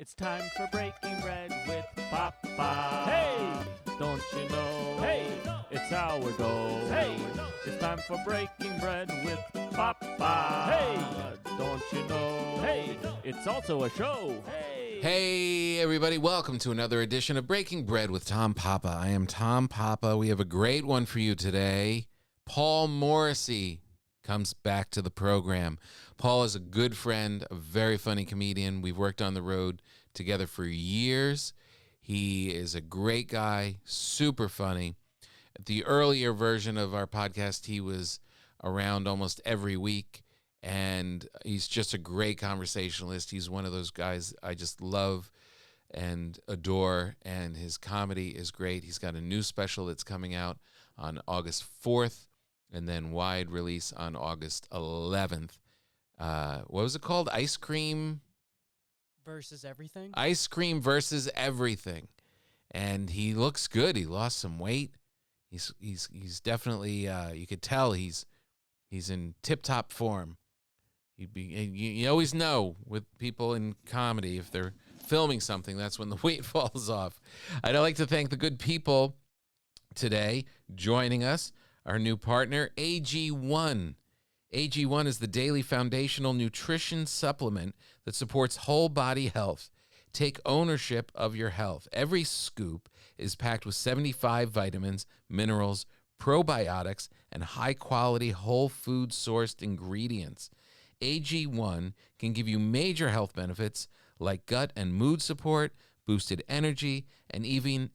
It's time for breaking bread with Papa. Hey, don't you know? Hey, it's our go. Hey, it's time for breaking bread with Papa. Hey, don't you know? Hey, it's also a show. Hey, everybody, welcome to another edition of Breaking Bread with Tom Papa. I am Tom Papa. We have a great one for you today. Paul Morrissey comes back to the program. Paul is a good friend, a very funny comedian. We've worked on the road together for years. He is a great guy, super funny. The earlier version of our podcast, he was around almost every week, and he's just a great conversationalist. He's one of those guys I just love and adore, and his comedy is great. He's got a new special that's coming out on August 4th, and then wide release on August 11th. What was it called? Ice Cream versus Everything? Ice Cream versus Everything. And he looks good. He lost some weight. He's definitely, you could tell he's in tip-top form. You always know with people in comedy, if they're filming something, that's when the weight falls off. I'd like to thank the good people today joining us. Our new partner, AG1. AG1 is the daily foundational nutrition supplement that supports whole body health. Take ownership of your health. Every scoop is packed with 75 vitamins, minerals, probiotics, and high-quality whole food sourced ingredients. AG1 can give you major health benefits like gut and mood support, boosted energy, and even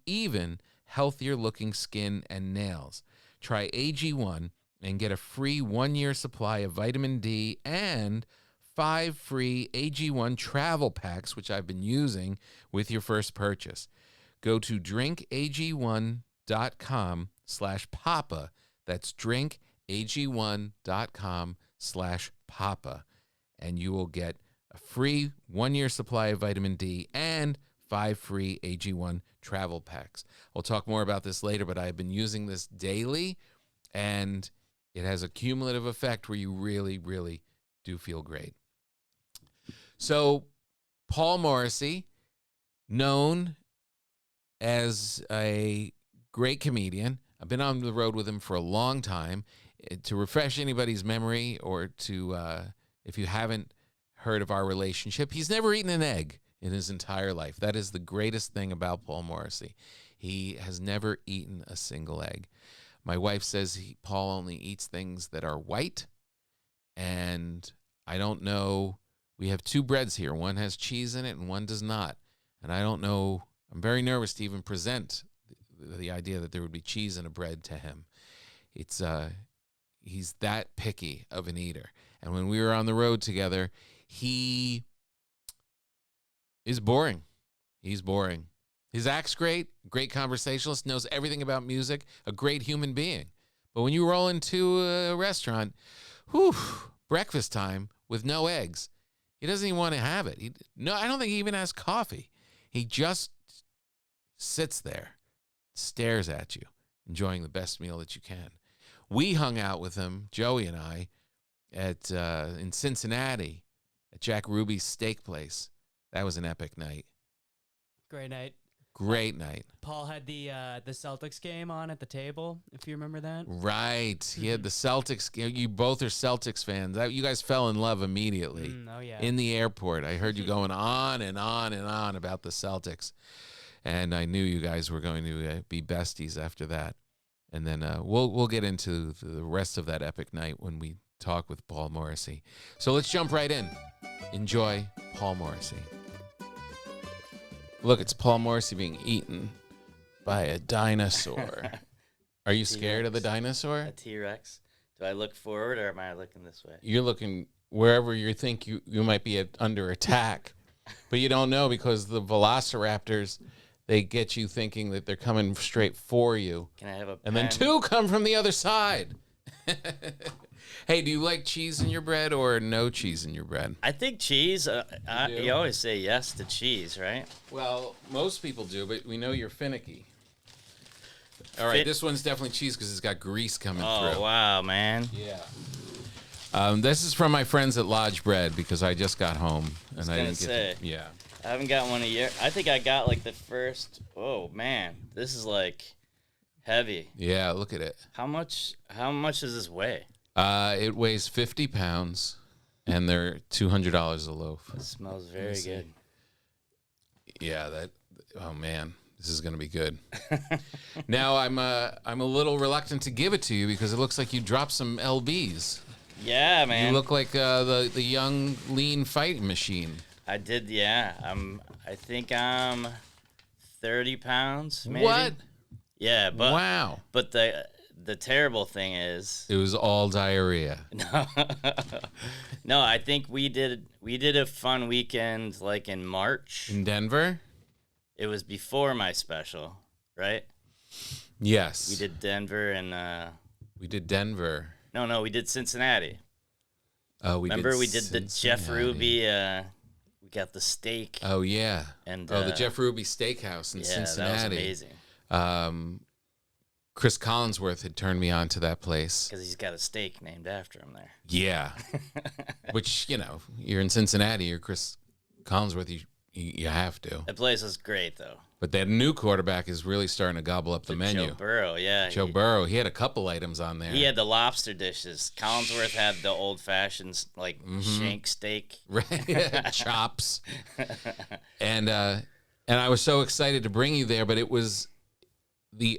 healthier-looking skin and nails. Try AG1 and get a free 1-year supply of vitamin D and 5 free AG1 travel packs, which I've been using with your first purchase. Go to drinkag1.com/papa. That's drinkag1.com/papa. And you will get a free 1-year supply of vitamin D and 5 free AG1 travel packs. We'll talk more about this later, but I've been using this daily, and it has a cumulative effect where you really, really do feel great. So, Paul Morrissey, known as a great comedian. I've been on the road with him for a long time. To refresh anybody's memory, or to, if you haven't heard of our relationship, he's never eaten an egg in his entire life. That is the greatest thing about Paul Morrissey. He has never eaten a single egg. My wife says Paul only eats things that are white, and I don't know. We have 2 breads here. One has cheese in it and one does not. And I don't know. I'm very nervous to even present the idea that there would be cheese in a bread to him. It's he's that picky of an eater. And when we were on the road together, he is boring. He's boring. His act's great conversationalist, knows everything about music, a great human being. But when you roll into a restaurant, breakfast time with no eggs, he doesn't even want to have it. I don't think he even has coffee. He just sits there, stares at you, enjoying the best meal that you can. We hung out with him, Joey and I, at in Cincinnati at Jack Ruby's steak place. That was an epic night. Great night. Great night. Paul had the Celtics game on at the table, if you remember that. Right. He had the Celtics. You both are Celtics fans. You guys fell in love immediately. Oh, yeah. In the airport. I heard you going on and on and on about the Celtics. And I knew you guys were going to be besties after that. And then we'll get into the rest of that epic night when we talk with Paul Morrissey. So let's jump right in. Enjoy Paul Morrissey. Look, it's Paul Morrissey being eaten by a dinosaur. Are you scared of the dinosaur? A T-Rex. Do I look forward or am I looking this way? You're looking wherever you think you might be under attack. But you don't know because the velociraptors, they get you thinking that they're coming straight for you. Can I have a pen? And then 2 come from the other side. Hey, do you like cheese in your bread or no cheese in your bread? I think cheese, you always say yes to cheese, right? Well, most people do, but we know you're finicky. All right, this one's definitely cheese because it's got grease coming through. Oh, wow, man. Yeah. This is from my friends at Lodge Bread because I just got home and I didn't get to, yeah. I haven't got one a year. I think I got like the first. Oh man, this is like heavy. Yeah, look at it. How much does this weigh? It weighs 50 pounds, and they're $200 a loaf. It smells very good. Yeah, oh man, this is gonna be good. Now I'm a little reluctant to give it to you because it looks like you dropped some lbs. Yeah, man. You look like the young lean fighting machine. I did. Yeah. I think I'm 30 pounds. Maybe. What? Yeah, but Wow. But the terrible thing is, It was all diarrhea. no. I think we did a fun weekend like in March. In Denver? It was before my special, right? Yes. We did Denver and We did Denver. no, we did Cincinnati. Oh, we Remember did we did the Jeff Cincinnati. Ruby. We got the steak. Oh yeah. And the Jeff Ruby Steakhouse in yeah, Cincinnati. that was amazing. Chris Collinsworth had turned me on to that place. Because he's got a steak named after him there. Yeah. Which, you're in Cincinnati, you're Chris Collinsworth, you have to. That place was great, though. But that new quarterback is really starting to gobble up the menu. Joe Burrow, yeah. Joe Burrow, he had a couple items on there. He had the lobster dishes. Collinsworth had the old-fashioned, like, shank steak. Right. Chops. And I was so excited to bring you there, but it was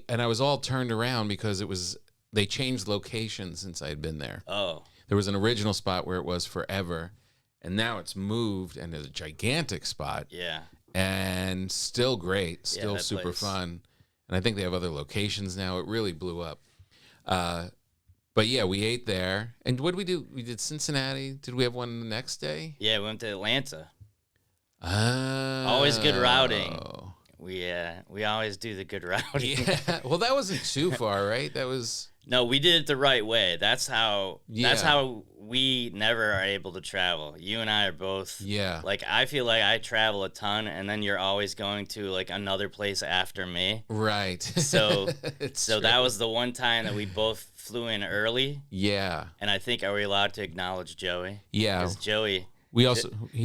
and I was all turned around because they changed locations since I had been there. Oh. There was an original spot where it was forever, and now it's moved and there's a gigantic spot. Yeah. And still great, still that super place. fun. And I think they have other locations now. It really blew up. But yeah, we ate there. And what did we do? We did Cincinnati. Did we have one the next day? Yeah, we went to Atlanta. Oh. Always good routing. We always do the good routing. Yeah. Well, that wasn't too far, right? That was... No, we did it the right way. That's how we never are able to travel. You and I are both. Yeah. Like, I feel like I travel a ton, and then you're always going to, like, another place after me. Right. So that was the one time that we both flew in early. Yeah. And I think, are we allowed to acknowledge Joey? Yeah. Because Joey... He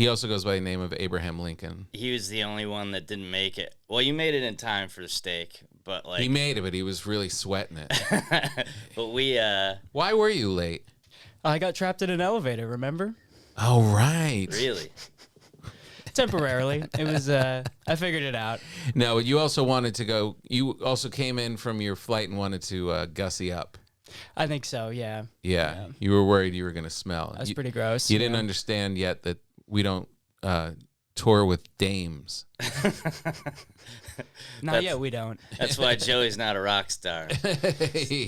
also goes by the name of Abraham Lincoln. He was the only one that didn't make it. Well, you made it in time for the steak, but like... He made it, but he was really sweating it. But we... Why were you late? I got trapped in an elevator, remember? Oh, right. Really? Temporarily. It was, I figured it out. No, you also wanted to go... You also came in from your flight and wanted to gussy up. I think so, yeah. Yeah. You were worried you were going to smell. That's pretty gross. You didn't understand yet that we don't tour with dames. Not yet, we don't. That's why Joey's not a rock star. Yeah.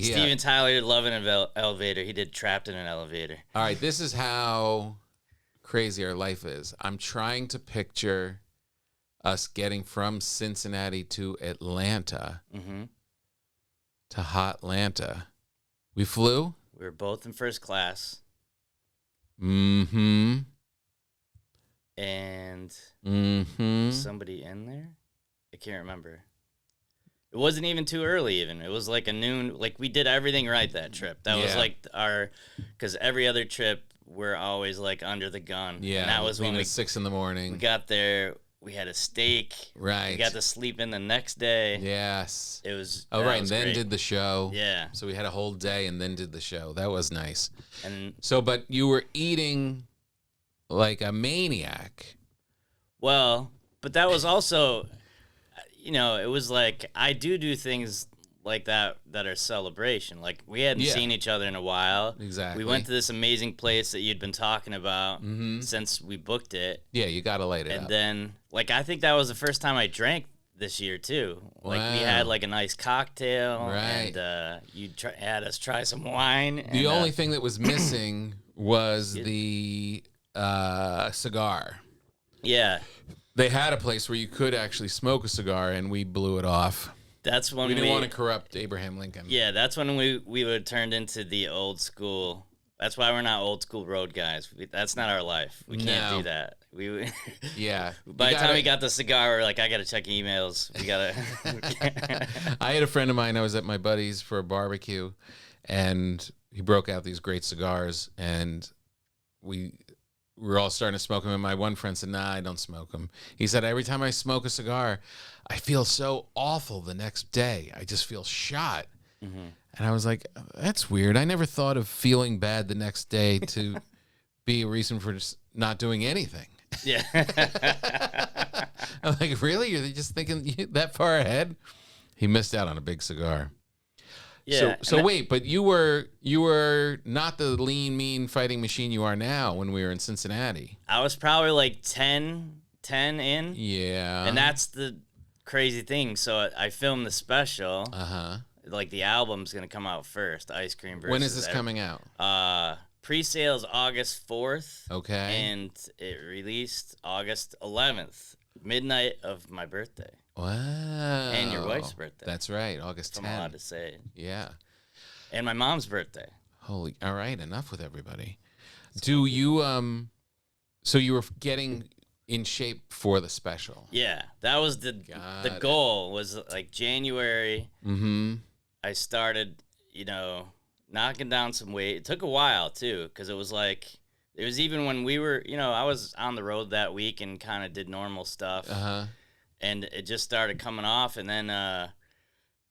Steven Tyler did Love in an Elevator. He did Trapped in an Elevator. All right, this is how crazy our life is. I'm trying to picture us getting from Cincinnati to Atlanta to Hotlanta. We flew? We were both in first class. Mm-hmm. And Mm-hmm. somebody in there? I can't remember. It wasn't even too early even. It was like a noon. Like, we did everything right that trip. That was like because every other trip, we're always like under the gun. Yeah. And that was when at 6 in the morning. we got there. We had a steak. Right. We got to sleep in the next day. Yes. It was. Oh, that right. was And then great. did the show. Yeah. So we had a whole day and then did the show. That was nice. And So, but you were eating like a maniac. well, but that was also, it was like I do things like that are celebration. Like, we hadn't seen each other in a while. Exactly. We went to this amazing place that you'd been talking about since we booked it. Yeah, you got to light it And up. then, like, I think that was the first time I drank this year, too. Like, we Wow. had, like, a nice cocktail. Right. And you had us try some wine. The and, only thing that was missing was the cigar. Yeah. They had a place where you could actually smoke a cigar, and we blew it off. That's when We didn't want to corrupt Abraham Lincoln. Yeah, that's when we would have turned into the old school. That's why we're not old school road guys. That's not our life. We can't No. do that. We Yeah. by the time we got the cigar, we're like, I gotta check emails. We gotta. I had a friend of mine. I was at my buddy's for a barbecue, and he broke out these great cigars, and we were all starting to smoke them, and my one friend said, "Nah, I don't smoke them." He said, "Every time I smoke a cigar, I feel so awful the next day. I just feel shot." Mm-hmm. And I was like, "That's weird. I never thought of feeling bad the next day to be a reason for just not doing anything." Yeah. I'm like, "Really? You're just thinking that far ahead?" He missed out on a big cigar. Yeah. So wait, but you were not the lean, mean fighting machine you are now when we were in Cincinnati. I was probably like 10 in. Yeah. And that's the crazy thing. So I filmed the special. Uh-huh. Like the album's going to come out first, Ice Cream versus When is this coming out? Pre-sale is August 4th. Okay. And it released August 11th, midnight of my birthday. Wow. And your wife's birthday. That's right, August 10th. I'm allowed to say. Yeah. And my mom's birthday. All right, enough with everybody. Do you so you were getting in shape for the special? Yeah, that was the goal was like January. Mm-hmm. I started, knocking down some weight. It took a while too, because it was even when we were, I was on the road that week and kind of did normal stuff. Uh-huh. And it just started coming off, and then I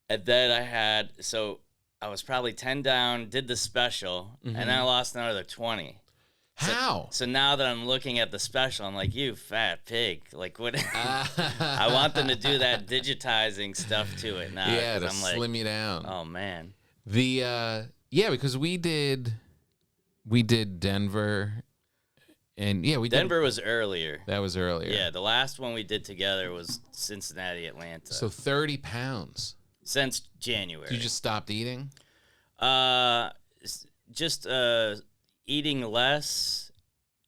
was probably 10 down, did the special, and then I lost another 20. How? So now that I'm looking at the special, I'm like, you fat pig. Like, what? I want them to do that digitizing stuff to it now. Yeah, to I'm like, slim you down. oh, man. Because we did Denver. And Denver was earlier. That was earlier. Yeah, the last one we did together was Cincinnati, Atlanta. So 30 pounds. Since January. You just stopped eating? Just eating less,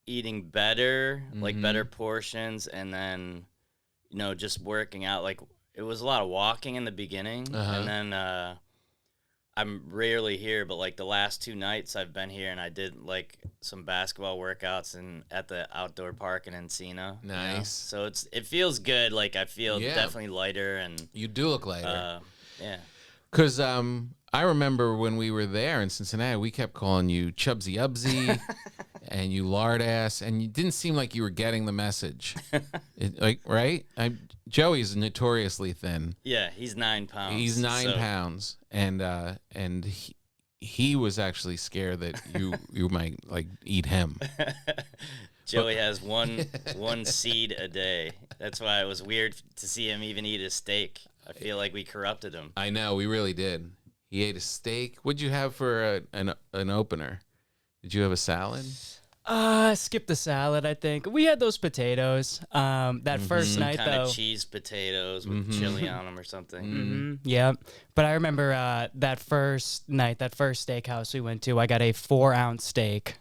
eating better, like better portions, and then, just working out. Like, it was a lot of walking in the beginning, and then I'm rarely here, but like the last 2 nights I've been here, and I did like some basketball workouts at the outdoor park in Encino. Nice. So it feels good. Like I feel definitely lighter, and you do look lighter. Yeah. Because I remember when we were there in Cincinnati, we kept calling you Chubsy Ubsy and you lard ass, and you didn't seem like you were getting the message. Right? Joey's notoriously thin. Yeah, he's 9 pounds. He's 9 pounds, and he was actually scared that you might like eat him. Joey has one seed a day. That's why it was weird to see him even eat a steak. I feel like we corrupted him. I know, we really did. He ate a steak. What'd you have for an opener? Did you have a salad? Skip the salad, I think. We had those potatoes. That first night, kind though. of cheese potatoes with chili on them or something. Yeah. But I remember that first night, that first steakhouse we went to, I got a 4-ounce steak.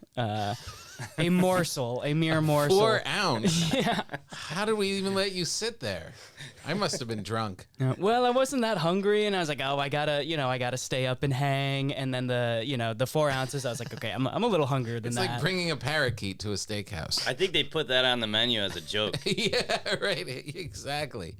A morsel, a mere morsel. 4 ounce? Yeah. How did we even let you sit there? I must have been drunk. Well, I wasn't that hungry, and I was like, oh, I gotta stay up and hang. And then the 4 ounces, I was like, okay, I'm a little hungrier than It's that. like bringing a parakeet to a steakhouse. I think they put that on the menu as a joke. Yeah, right. Exactly.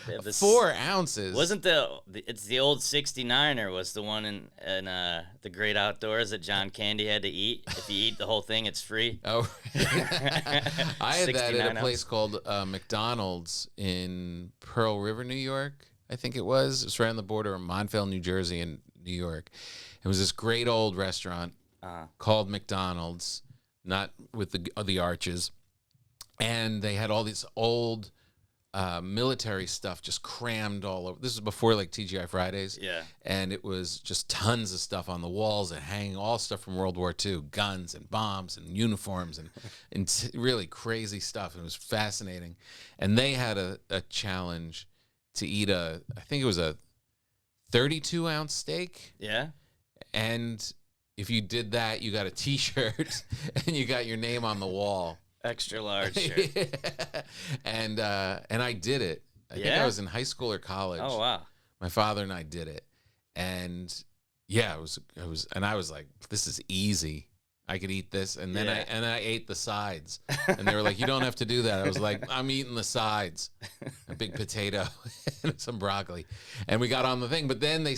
Yeah, 4 ounces. Wasn't it's the old 69er was the one in the Great Outdoors that John Candy had to eat. If you eat the whole thing, it's free. Oh, I had that at a 69 place called McDonald's in Pearl River, New York. I think it was. It's right on the border of Montvale, New Jersey, and New York. It was this great old restaurant called McDonald's, not with the arches, and they had all these old military stuff just crammed all over. This is before like TGI Fridays. Yeah. And it was just tons of stuff on the walls and hanging, all stuff from World War II, guns and bombs and uniforms and really crazy stuff. It was fascinating. And they had a challenge to eat I think it was a 32-ounce steak. Yeah. And if you did that, you got a T-shirt and you got your name on the wall. Extra large shirt. And I did it. I think I was in high school or college. Oh wow. My father and I did it. And yeah, it was and I was like, this is easy. I could eat this. And then I ate the sides. And they were like, you don't have to do that. I was like, I'm eating the sides. A big potato and some broccoli. And we got on the thing, but then they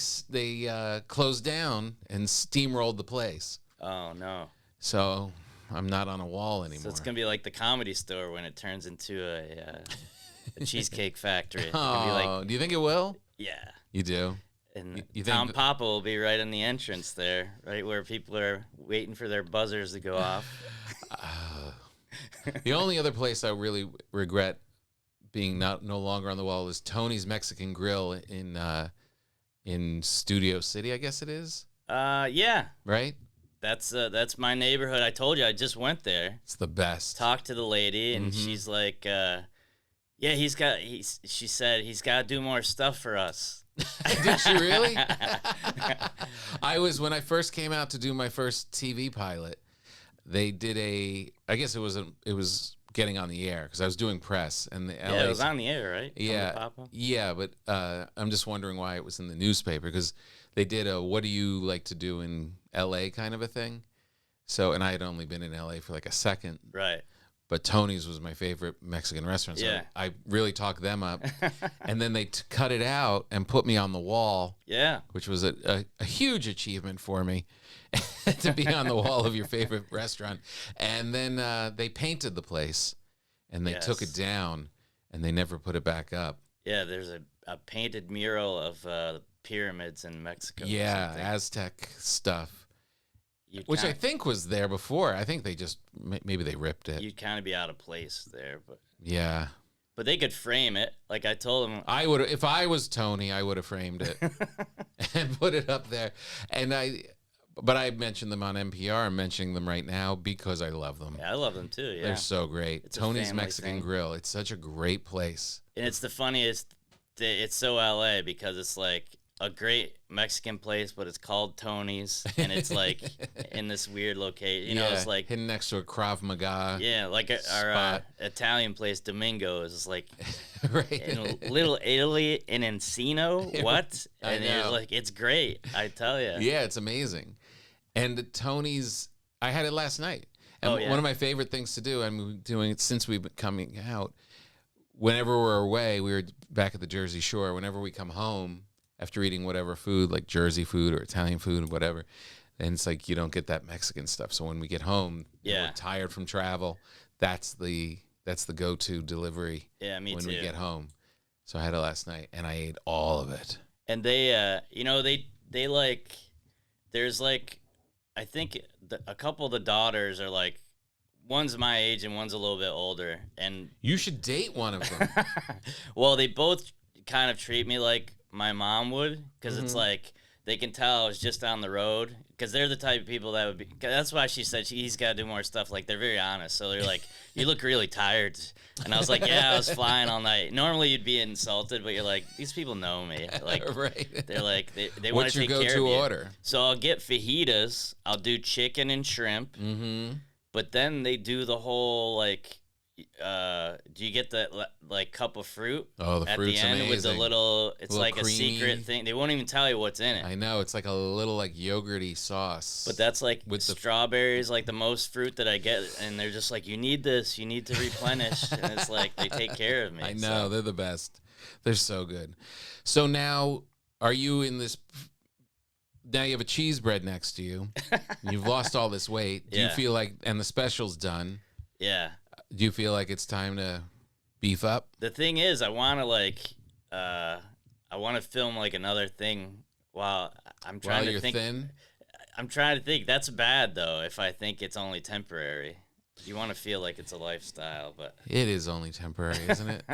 closed down and steamrolled the place. Oh no. So I'm not on a wall anymore. So it's gonna be like the Comedy Store when it turns into a cheesecake factory. It's gonna be like, do you think it will? yeah. You do? And You Tom think- Papa will be right in the entrance there, right where people are waiting for their buzzers to go off. The only other place I really regret being no longer on the wall is Tony's Mexican Grill in Studio City, I guess it is. Yeah, Right? that's my neighborhood. I told you I just went there, It's the best. talked to the lady, and she's like, yeah, she said he's got to do more stuff for us. Did she really? When I first came out to do my first TV pilot, they did I guess it was getting on the air because I was doing press and the LA. Yeah, it was on the air, right? Yeah, Tom Papa? yeah, but I'm just wondering why it was in the newspaper because they did a "What do you like to do in LA" kind of a thing. So, and I had only been in LA for like a second, Right. but Tony's was my favorite Mexican restaurant. So Yeah. I really talked them up, and then they cut it out and put me on the wall, Yeah. which was a huge achievement for me to be on the wall of your favorite restaurant. And then they painted the place, and they took Yes. it down, and they never put it back up. Yeah, there's a painted mural of the pyramids in Mexico. or Yeah, something. Aztec stuff. You'd Which I kinda- think was there before. I think they just maybe they ripped it. You'd kind of be out of place there, Yeah, but they could frame it. Like I told them, I would if I was Tony, I would have framed it and put it up there. But I mentioned them on NPR. I'm mentioning them right now because I love them. yeah, I love them too. Yeah, They're so great. It's a Tony's family Mexican thing. Grill. It's such a great place. and it's the funniest. It's so LA because it's like a great Mexican place, but it's called Tony's, and it's like in this weird location. You know, it's like hidden next to a Krav Maga. yeah, like our spot. Italian place, Domingo's, is like Right. in Little Italy in Encino. What? I And you're know. like, it's great. I tell you. Yeah, it's amazing. And Tony's, I had it last night. And Oh, yeah. one of my favorite things to do, I'm doing it since we've been coming out, whenever we're away, we were back at the Jersey Shore, whenever we come home after eating whatever food, like Jersey food or Italian food or whatever, then it's like you don't get that Mexican stuff. So when we get home, Yeah. we're tired from travel, that's the go-to delivery Yeah, me when too. we get home. So I had it last night, and I ate all of it. And they, they like, there's like, I think a couple of the daughters are like, one's my age and one's a little bit older, and You should date one of them. well, they both kind of treat me like my mom would, because it's like they can tell I was just on the road, because they're the type of people that would be. 'Cause that's why she said he's got to do more stuff. Like they're very honest, so they're like, "You look really tired," and I was like, "Yeah, I was flying all night." Normally you'd be insulted, but you're like, "These people know me." Like Right. they're like they want What's to your take care go-to of you. order? So I'll get fajitas. I'll do chicken and shrimp. Mm-hmm. But then they do the whole like, do you get the like cup of fruit Oh, the at fruit's the end with the amazing. little? It's Little like a creamy. secret thing. They won't even tell you what's in it. I know, it's like a little like yogurty sauce. But that's like With the- strawberries, like the most fruit that I get, and they're just like, you need this, you need to replenish, and it's like they take care of me. I know, so. they're the best. They're so good. So now, are you in this? Now you have a cheese bread next to you. You've lost all this weight. Do you Yeah. feel like, and the special's done? Yeah. Do you feel like it's time to beef up? The thing is, I want to like, I want to film like another thing while I'm trying While to you're think. thin? I'm trying to think. That's bad though. If I think it's only temporary, you want to feel like it's a lifestyle, but It is only temporary, isn't it?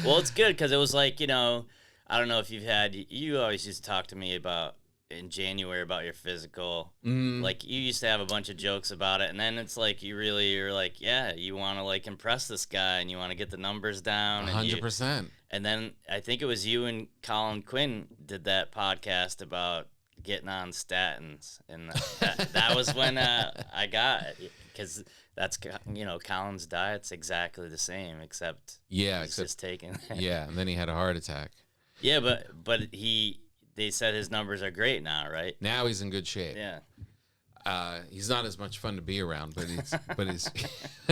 well, it's good because it was like, I don't know if you've had. You always used to talk to me about in January about your physical. Like you used to have a bunch of jokes about it, and then it's like you're like, yeah, you want to like impress this guy, and you want to get the numbers down. and you- 100%. And then I think it was you and Colin Quinn did that podcast about getting on statins, and that was when I got it, because that's Colin's diet's exactly the same, except Yeah, he's except just taking. yeah, and then he had a heart attack. Yeah, but they said his numbers are great now, right? Now he's in good shape. Yeah. He's not as much fun to be around, but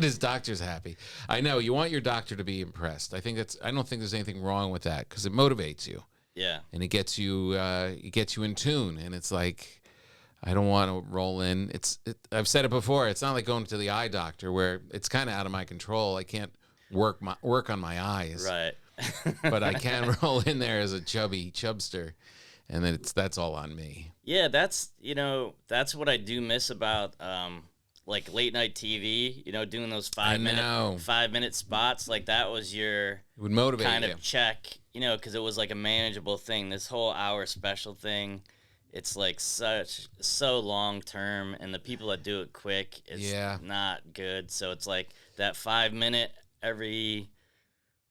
his doctor's happy. I know you want your doctor to be impressed. I don't think there's anything wrong with that because it motivates you Yeah. and it gets you in tune. And it's like, I don't want to roll in. I've said it before. It's not like going to the eye doctor where it's kind of out of my control. I can't work on my eyes. Right. But I can roll in there as a chubby chubster, and that's all on me. Yeah, that's what I do miss about like late night TV. Doing those 5-minute spots. Like that was your It would motivate kind you. of check. Because it was like a manageable thing. This whole hour special thing, it's like so long term, and the people that do it quick, it's not good. So it's like that 5 minute every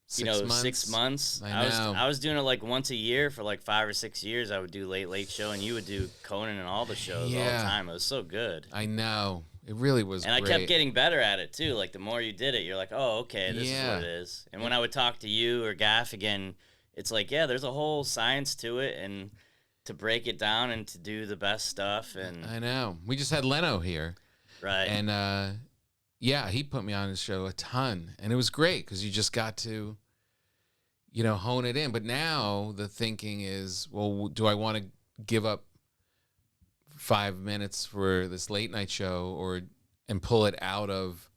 6 months. I was doing it like once a year for like 5 or 6 years. I would do Late Show, and you would do Conan and all the shows all the time. It was so good. I know. It really was and great. I kept getting better at it too. Like the more you did it, you're like, oh, okay, this is what it is. And when I would talk to you or Gaff again, it's like, yeah, there's a whole science to it, and to break it down and to do the best stuff. And I know. We just had Leno here. Right. And he put me on his show a ton, and it was great because you just got to, hone it in. But now the thinking is, well, do I want to give up 5 minutes for this late night show and pull it out of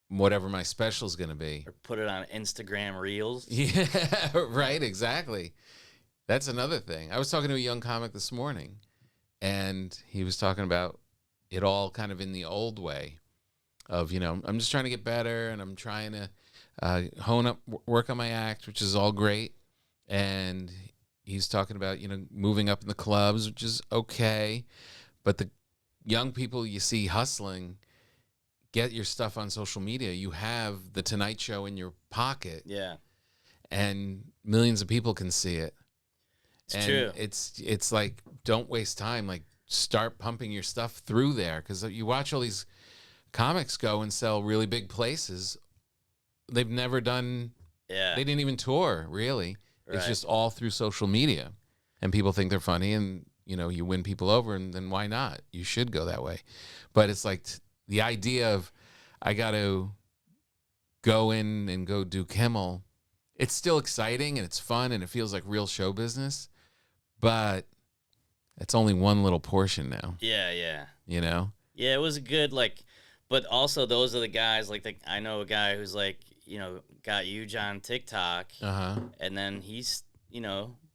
whatever my special is going to be? Or put it on Instagram Reels. Yeah, right, exactly. That's another thing. I was talking to a young comic this morning, and he was talking about it all kind of in the old way of, I'm just trying to get better, and I'm trying to work on my act, which is all great. And he's talking about, moving up in the clubs, which is okay. But the young people you see hustling, get your stuff on social media. You have the Tonight Show in your pocket. Yeah. And millions of people can see it. It's true. It's like, don't waste time. Like, start pumping your stuff through there. Because you watch all these comics go and sell really big places. They've never done... Yeah. They didn't even tour, really. Right. It's just all through social media. And people think they're funny, and, you win people over, and then why not? You should go that way. But it's like the idea of, I got to go in and go do Kimmel. It's still exciting, and it's fun, and it feels like real show business. But it's only one little portion now. Yeah, yeah. Yeah, it was a good, but also those are the guys, I know a guy who's got huge on TikTok. Uh-huh. And then he's,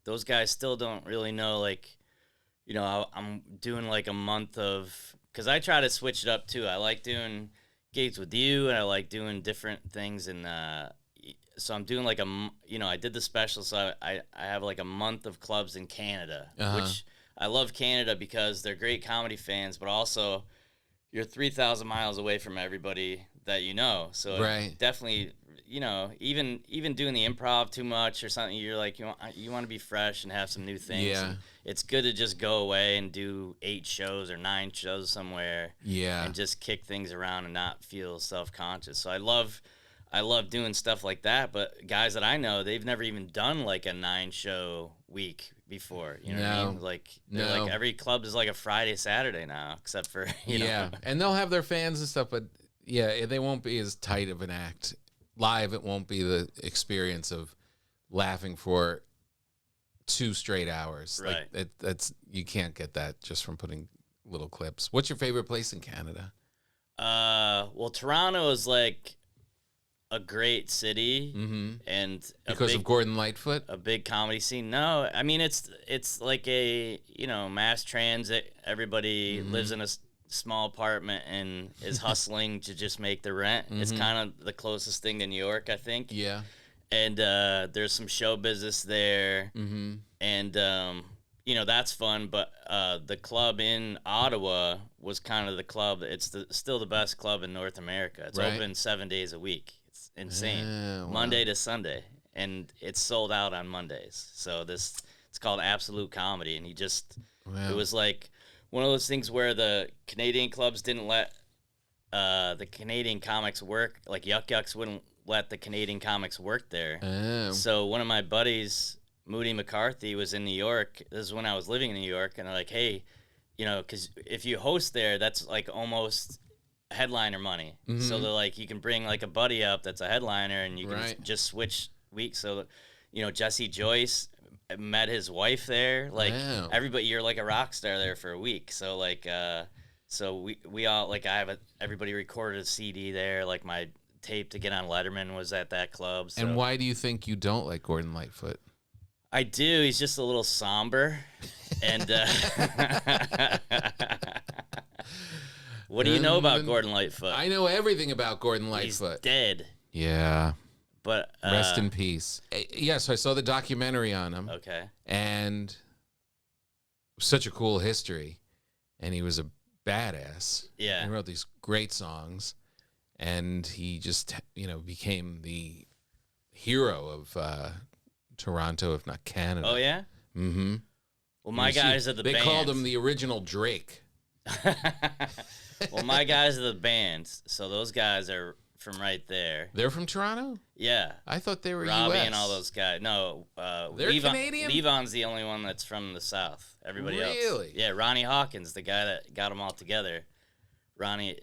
those guys still don't really know, I'm doing a month of, because I try to switch it up too. I like doing gigs with you, and I like doing different things. And so I'm doing I did the special, so I have a month of clubs in Canada, which I love Canada because they're great comedy fans, but also you're 3,000 miles away from everybody that you know. So right. Definitely, even doing the improv too much or something, you're like, you want to be fresh and have some new things. Yeah. And it's good to just go away and do 8 shows or 9 shows somewhere. Yeah. And just kick things around and not feel self-conscious. So I love doing stuff like that, but guys that I know, they've never even done a 9-show week before. You know what I mean? Every club is a Friday, Saturday now, except for, Yeah, and they'll have their fans and stuff, but yeah, they won't be as tight of an act. Live, it won't be the experience of laughing for 2 straight hours. Right. That's you can't get that just from putting little clips. What's your favorite place in Canada? Well, Toronto is a great city, and because of Gordon Lightfoot, a big comedy scene. No, I mean it's like a mass transit. Everybody lives in a small apartment and is hustling to just make the rent. It's kind of the closest thing to New York, I think. Yeah. And there's some show business there, and that's fun. But the club in Ottawa was kind of the club. It's still the best club in North America. It's open 7 days a week. It's insane, wow. Monday to Sunday, and it's sold out on Mondays. So it's called Absolute Comedy, and it was one of those things where the Canadian clubs didn't let the Canadian comics work. Yuck Yucks wouldn't let the Canadian comics work there. Oh. So one of my buddies, Moody McCarthy, was in New York. This is when I was living in New York, and they're like, hey, because if you host there, that's almost headliner money. So they're like, you can bring a buddy up that's a headliner, and you can just switch weeks. So, Jesse Joyce met his wife there. Like Wow. everybody, you're like a rock star there for a week. So like, so we all like everybody recorded a CD there. Like my tape to get on Letterman was at that club. So. And why do you think you don't like Gordon Lightfoot? I do. He's just a little somber. And what do you know about Gordon Lightfoot? I know everything about Gordon He's Lightfoot. dead. Yeah. But Rest in peace. Yes, I saw the documentary on him. Okay. And such a cool history. And he was a badass. Yeah. He wrote these great songs. And he just, became the hero of Toronto, if not Canada. Oh, yeah? Mm-hmm. Well, my guys are the They band. called him the original Drake. Well, my guys are the bands. So those guys are from right there. They're from Toronto? Yeah. I thought they were Robbie US. and all those guys. No, They're Canadian? Levon's the only one that's from the South. Everybody else. Really? Yeah, Ronnie Hawkins, the guy that got them all together. Ronnie,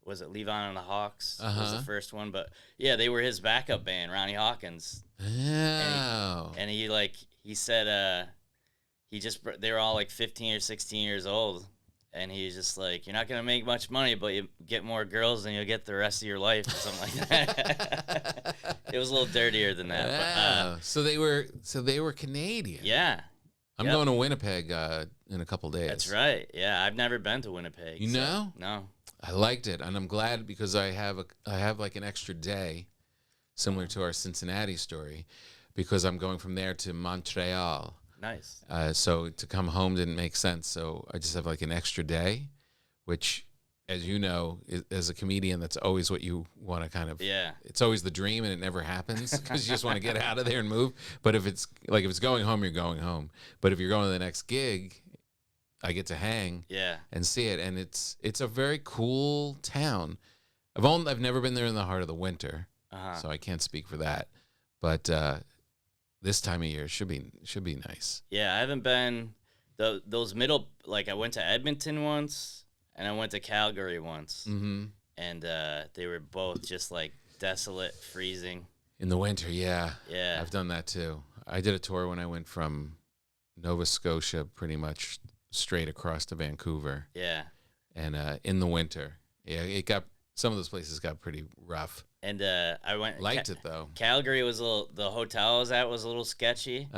was it Levon and the Hawks? Was the first one. But yeah, they were his backup band, Ronnie Hawkins. Oh. And he said, they were all like 15 or 16 years old. And he's just like, you're not going to make much money, but you get more girls than you'll get the rest of your life or something like that. It was a little dirtier than that. Wow. So they were Canadian. Yeah. I'm going to Winnipeg in a couple days. That's right. Yeah, I've never been to Winnipeg. You know? No. I liked it, and I'm glad because I have like an extra day, similar to our Cincinnati story, because I'm going from there to Montreal. Nice. So to come home didn't make sense. So I just have like an extra day, which, as you know, as a comedian, that's always what you want to kind of. Yeah. It's always the dream, and it never happens because you just want to get out of there and move. But if it's going home, you're going home. But if you're going to the next gig, I get to hang. Yeah. And see it, and it's a very cool town. I've never been there in the heart of the winter, so I can't speak for that. But this time of year should be nice. Yeah, I haven't been those middle. Like I went to Edmonton once, and I went to Calgary once, and they were both just like desolate, freezing in the winter. Yeah, yeah. I've done that too. I did a tour when I went from Nova Scotia, pretty much straight across to Vancouver. Yeah. And in the winter, some of those places got pretty rough. And I liked it though. Calgary was the hotel I was at was a little sketchy.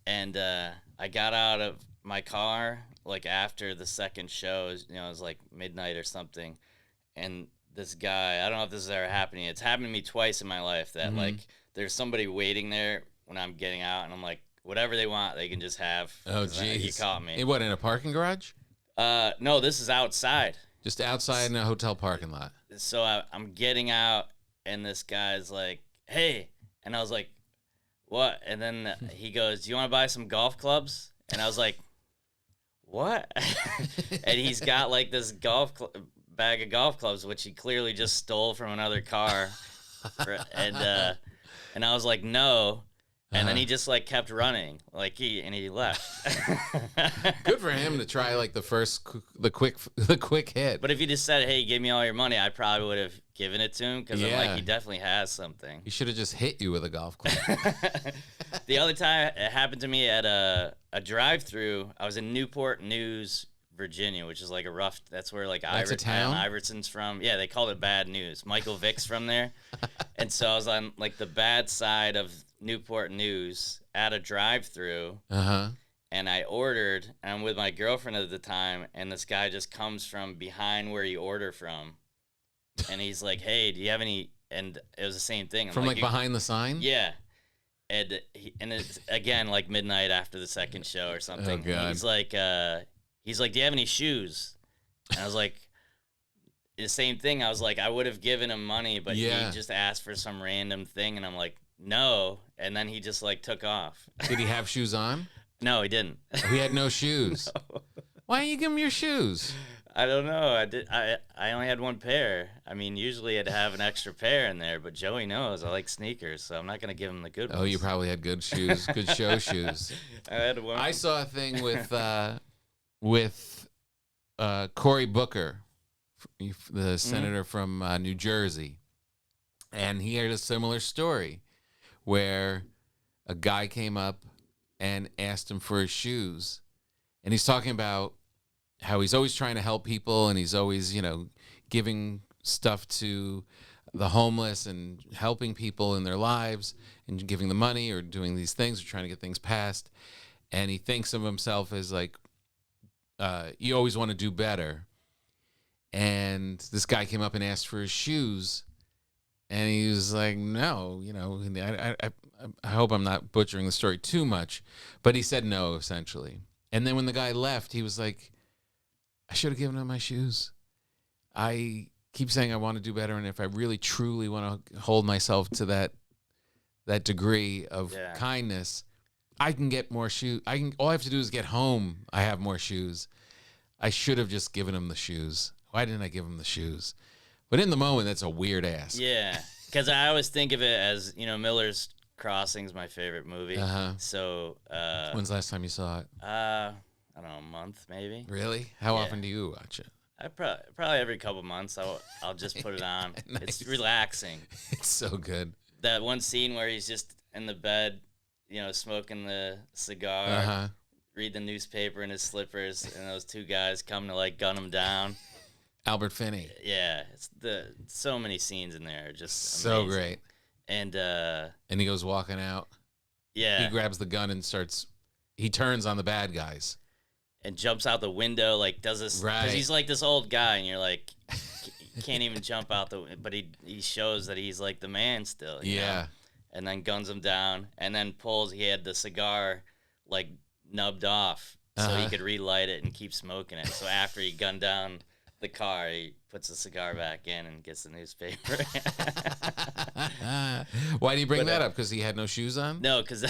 And I got out of my car like after the second show. It was like midnight or something. And this guy, I don't know if this is ever happening. It's happened to me twice in my life that like there's somebody waiting there when I'm getting out, and I'm like, whatever they want, they can just have. Oh, geez. You caught me. What, in a parking garage? No, this is outside. Just outside in a hotel parking lot. So I'm getting out, and this guy's like, hey. And I was like, what? And then he goes, do you want to buy some golf clubs? And I was like, what? And he's got like this bag of golf clubs, which he clearly just stole from another car. And I was like, no. And then he just like kept running, he left. Good for him to try like the quick hit. But if he just said, "Hey, give me all your money," I probably would have given it to him because I'm like, he definitely has something. He should have just hit you with a golf club. The other time it happened to me at a drive-through. I was in Newport News, Virginia, which is like a rough. That's where like That's a town? Iverson's from. Yeah, they called it Bad News. Michael Vick's from there, and so I was on like the bad side of Newport News at a drive-through, and I ordered, and I'm with my girlfriend at the time, and this guy just comes from behind where you order from, and he's like, "Hey, do you have any?" And it was the same thing. I'm from like behind the sign. Yeah, and it's again like midnight after the second show or something. Oh, God. He's like, "Do you have any shoes?" And I was like, the same thing. I was like, I would have given him money, but he just asked for some random thing, and I'm like, no. And then he just like took off. Did he have shoes on? No, he didn't. He had no shoes. No. Why didn't you give him your shoes? I don't know. I only had one pair. I mean, usually I'd have an extra pair in there, but Joey knows I like sneakers, so I'm not gonna give him the good ones. Oh, you probably had good shoes, good show shoes. I had one. I saw a thing with Cory Booker, the senator from New Jersey, and he had a similar story where a guy came up and asked him for his shoes. And he's talking about how he's always trying to help people, and he's always, giving stuff to the homeless and helping people in their lives and giving them money or doing these things or trying to get things passed. And he thinks of himself as like, you always want to do better. And this guy came up and asked for his shoes. And he was like, no, I hope I'm not butchering the story too much. But he said no, essentially. And then when the guy left, he was like, I should have given him my shoes. I keep saying I want to do better. And if I really, truly want to hold myself to that degree of kindness, I can get more shoes. All I have to do is get home. I have more shoes. I should have just given him the shoes. Why didn't I give him the shoes? But in the moment, that's a weird ass. Yeah, because I always think of it as, Miller's Crossing's my favorite movie. Uh-huh. So, when's the last time you saw it? I don't know, a month maybe. Really? How often do you watch it? I probably every couple months. I'll just put it on. Nice. It's relaxing. It's so good. That one scene where he's just in the bed, smoking the cigar, read the newspaper in his slippers, and those two guys come to like gun him down. Albert Finney. Yeah, it's so many scenes in there, just so amazing. Great. And he goes walking out. Yeah, he grabs the gun and he turns on the bad guys and jumps out the window, like does this because he's like this old guy, and you're like, you can't even jump out but he shows that he's like the man still. You know? And then guns him down, and then he had the cigar like nubbed off so he could relight it and keep smoking it. So after he gunned down the car, he puts the cigar back in and gets the newspaper. Why did he bring that up? Because he had no shoes on? No, because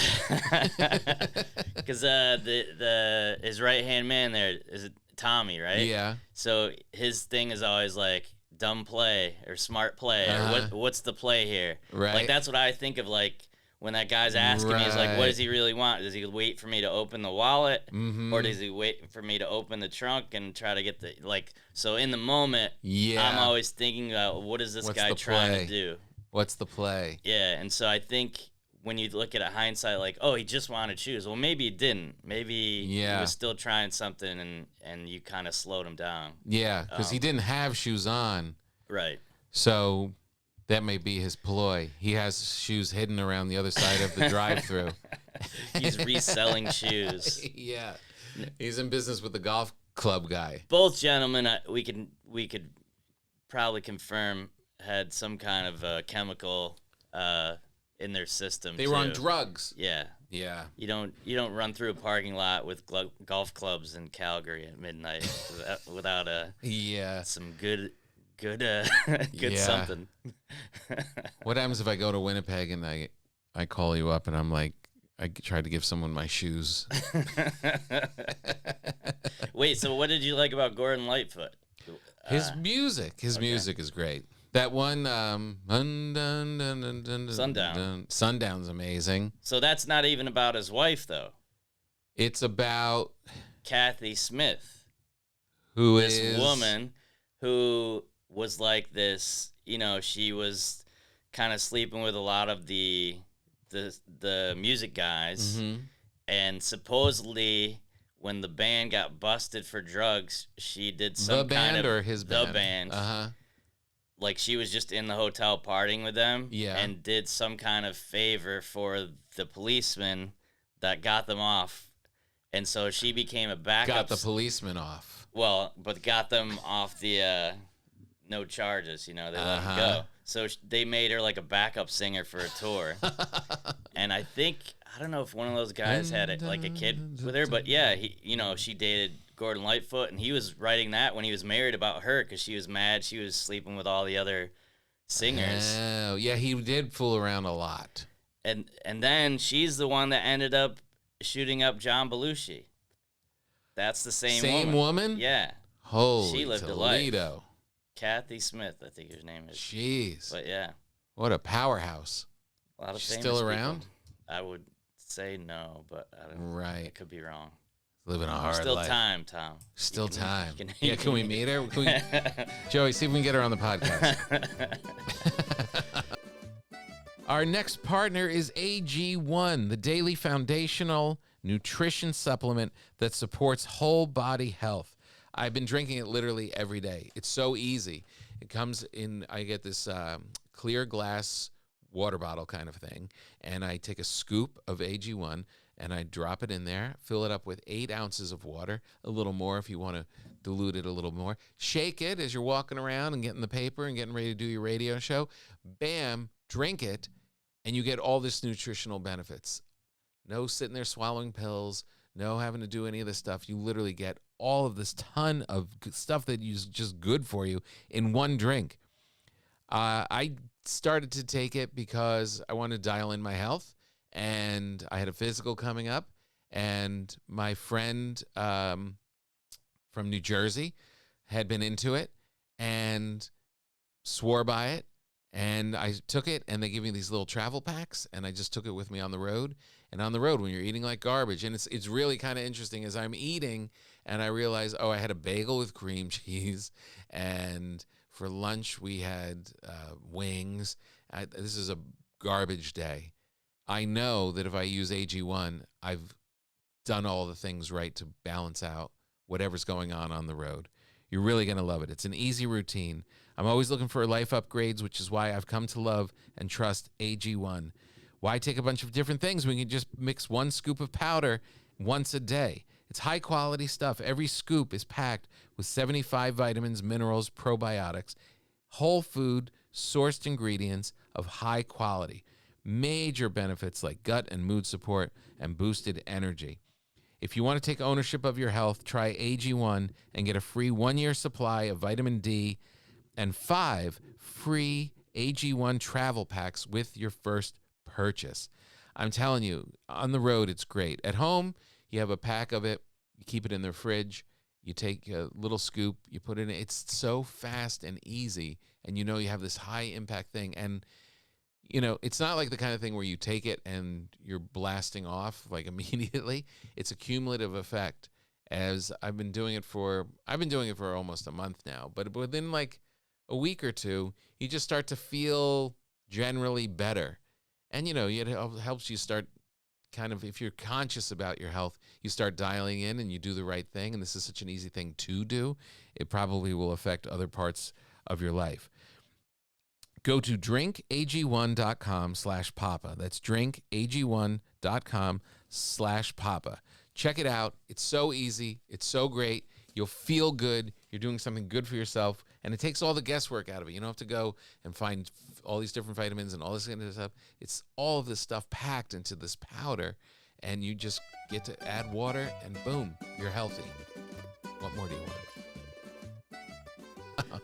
his right hand man there is Tommy, right? Yeah. So his thing is always like dumb play or smart play or what's the play here? Right. Like that's what I think of like. When that guy's asking me, he's like, what does he really want? Does he wait for me to open the wallet? Mm-hmm. Or does he wait for me to open the trunk and try to get so in the moment, I'm always thinking about what is this guy trying to do? What's the play? Yeah, and so I think when you look at it hindsight, like, oh, he just wanted shoes. Well, maybe he didn't. Maybe he was still trying something and you kind of slowed him down. Yeah, because he didn't have shoes on. Right. So that may be his ploy. He has shoes hidden around the other side of the drive-thru. He's reselling shoes. Yeah. He's in business with the golf club guy. Both gentlemen, we could probably confirm, had some kind of chemical in their system. They were on drugs. Yeah. Yeah. You don't run through a parking lot with golf clubs in Calgary at midnight without some good something. What happens if I go to Winnipeg and I call you up and I'm like, I tried to give someone my shoes? Wait, so what did you like about Gordon Lightfoot? His music is great. That one, Sundown. Sundown's amazing. So that's not even about his wife, though. It's about Kathy Smith, this woman who was like this. She was kind of sleeping with a lot of the music guys, and supposedly when the band got busted for drugs, she did some kind of the band. Like she was just in the hotel partying with them, and did some kind of favor for the policeman that got them off, and so she became a backup. Got the policeman off. Well, but got them off the no charges. They let them go. So they made her like a backup singer for a tour, and I don't know if one of those guys had like a kid with her, but yeah, she dated Gordon Lightfoot, and he was writing that when he was married about her because she was mad she was sleeping with all the other singers. Oh, yeah, he did fool around a lot. And then she's the one that ended up shooting up John Belushi. That's the same woman? Yeah. Holy she lived Toledo. a life. Kathy Smith, I think her name is. Jeez. But yeah. What a powerhouse. A lot of She's famous still around? people. I would say no, but I don't know. Right. I could be wrong. Living a hard Still life. Time, Tom. Still time. Yeah, can we meet her? Joey, see if we can get her on the podcast. Our next partner is AG1, the daily foundational nutrition supplement that supports whole body health. I've been drinking it literally every day. It's so easy. It comes in, I get this clear glass water bottle kind of thing, and I take a scoop of AG1 and I drop it in there, fill it up with 8 ounces of water, a little more if you want to dilute it a little more. Shake it as you're walking around and getting the paper and getting ready to do your radio show. Bam, drink it, and you get all this nutritional benefits. No sitting there swallowing pills, no having to do any of this stuff. You literally get all of this ton of stuff that is just good for you in one drink. I started to take it because I wanted to dial in my health, and I had a physical coming up, and my friend from New Jersey had been into it and swore by it, and I took it, and they give me these little travel packs, and I just took it with me on the road. And on the road, when you're eating like garbage, and it's really kind of interesting as I'm eating, and I realize, I had a bagel with cream cheese, and for lunch we had wings. This is a garbage day. I know that if I use AG1, I've done all the things right to balance out whatever's going on the road. You're really going to love it. It's an easy routine. I'm always looking for life upgrades, which is why I've come to love and trust AG1. Why take a bunch of different things when you can just mix one scoop of powder once a day? It's high quality stuff. Every scoop is packed with 75 vitamins, minerals, probiotics, whole food, sourced ingredients of high quality. Major benefits like gut and mood support and boosted energy. If you want to take ownership of your health, try AG1 and get a free 1-year supply of vitamin D and 5 free AG1 travel packs with your first purchase. I'm telling you, on the road, it's great. At home, you have a pack of it. You keep it in the fridge. You take a little scoop. You put it in. It's so fast and easy, and you have this high-impact thing. And, it's not like the kind of thing where you take it and you're blasting off, like, immediately. It's a cumulative effect. As I've been doing it for almost a month now. But within, like, a week or two, you just start to feel generally better. And, it helps you start kind of, if you're conscious about your health, you start dialing in and you do the right thing. And this is such an easy thing to do. It probably will affect other parts of your life. Go to drinkag1.com/papa. That's drinkag1.com/papa. Check it out. It's so easy. It's so great. You'll feel good. You're doing something good for yourself. And it takes all the guesswork out of it. You don't have to go and find all these different vitamins and all this kind of stuff. It's all of this stuff packed into this powder. And you just get to add water and boom, you're healthy. What more do you want?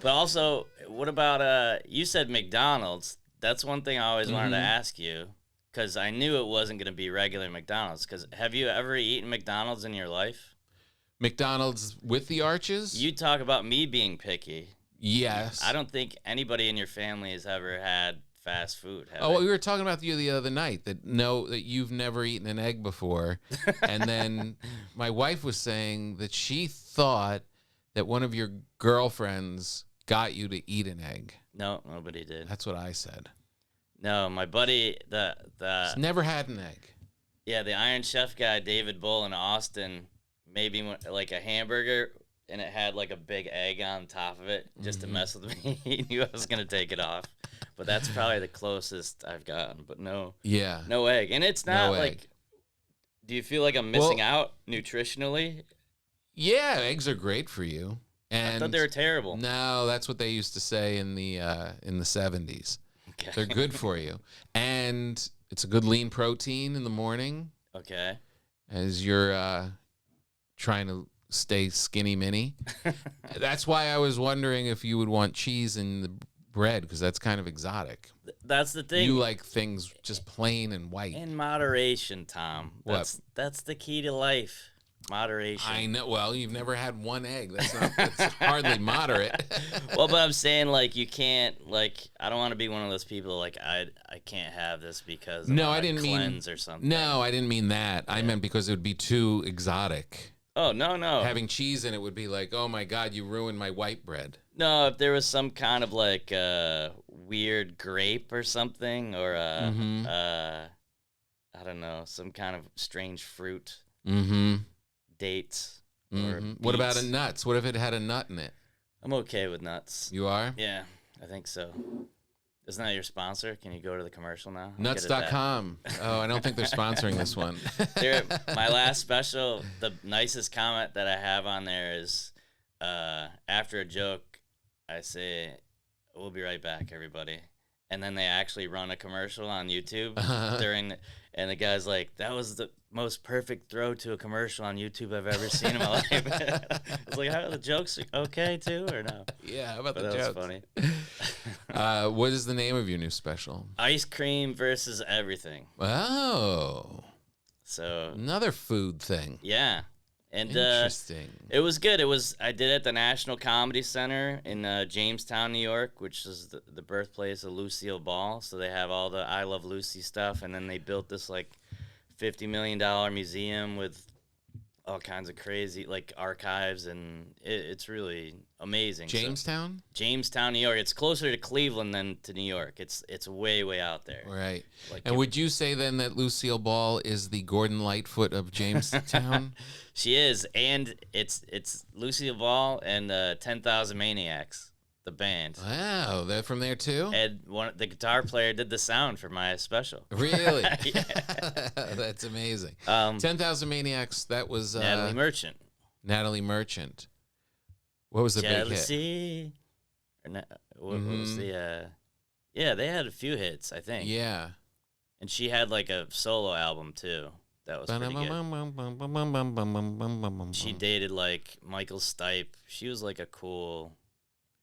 But also, what about, you said McDonald's. That's one thing I always wanted to ask you, because I knew it wasn't going to be regular McDonald's. Because have you ever eaten McDonald's in your life? McDonald's with the arches? You talk about me being picky. Yes. I don't think anybody in your family has ever had fast food. We were talking about you the other night that you've never eaten an egg before. And then my wife was saying that she thought that one of your girlfriends got you to eat an egg. No, nobody did. That's what I said. No, my buddy, He's never had an egg. Yeah, the Iron Chef guy, David Bull in Austin, made me like a hamburger, and it had like a big egg on top of it just to mess with me. He knew I was going to take it off. But that's probably the closest I've gotten. But no egg. And it's not like, do you feel like I'm missing out nutritionally? Yeah, eggs are great for you. And I thought they were terrible. No, that's what they used to say in the 70s. Okay. They're good for you. And it's a good lean protein in the morning. Okay. As you're trying to stay skinny mini. That's why I was wondering if you would want cheese in the bread, because that's kind of exotic. That's the thing. You like things just plain and white. In moderation, Tom. That's the key to life. Moderation. I know. Well, you've never had one egg. That's hardly moderate. Well, but I'm saying, like, you can't, like, I don't want to be one of those people, like, I can't have this because I didn't cleanse or something. No, I didn't mean that. Yeah. I meant because it would be too exotic. Oh, no. Having cheese in it would be like, oh my God, you ruined my white bread. No, if there was some kind of, like, weird grape or something, or I don't know, some kind of strange fruit dates. Or What about beets. nuts? What if it had a nut in it? I'm okay with nuts. You are? Yeah, I think so. Isn't that your sponsor? Can you go to the commercial now? I'm good at that. Nuts.com. Oh, I don't think they're sponsoring this one. My last special, the nicest comment that I have on there is after a joke, I say, "We'll be right back, everybody." And then they actually run a commercial on YouTube and the guy's like, "That was the most perfect throw to a commercial on YouTube I've ever seen in my life." It's like, how are the jokes okay too, or no? Yeah, how about But the that jokes? was funny. What is the name of your new special? Ice cream versus everything. Oh, So another food thing. yeah, and Interesting. it was good. I did it at the National Comedy Center in Jamestown, New York, which is the birthplace of Lucille Ball. So they have all the I Love Lucy stuff, and then they built this like $50 million museum with all kinds of crazy like archives, and it's really amazing. So, Jamestown, New York. It's closer to Cleveland than to New York. It's way out there. Right. Like And would you say then that Lucille Ball is the Gordon Lightfoot of Jamestown? She is, and it's Lucille Ball and 10,000 Maniacs, the band. Wow, they're from there too? And the guitar player did the sound for my special. Really? Yeah. That's amazing. 10,000 10,000 Maniacs, that was Natalie Merchant. Natalie Merchant. What was the big hit? Jealousy. What was the? Yeah, they had a few hits, I think. Yeah. And she had like a solo album too. That was pretty good. She dated like Michael Stipe. She was like a cool.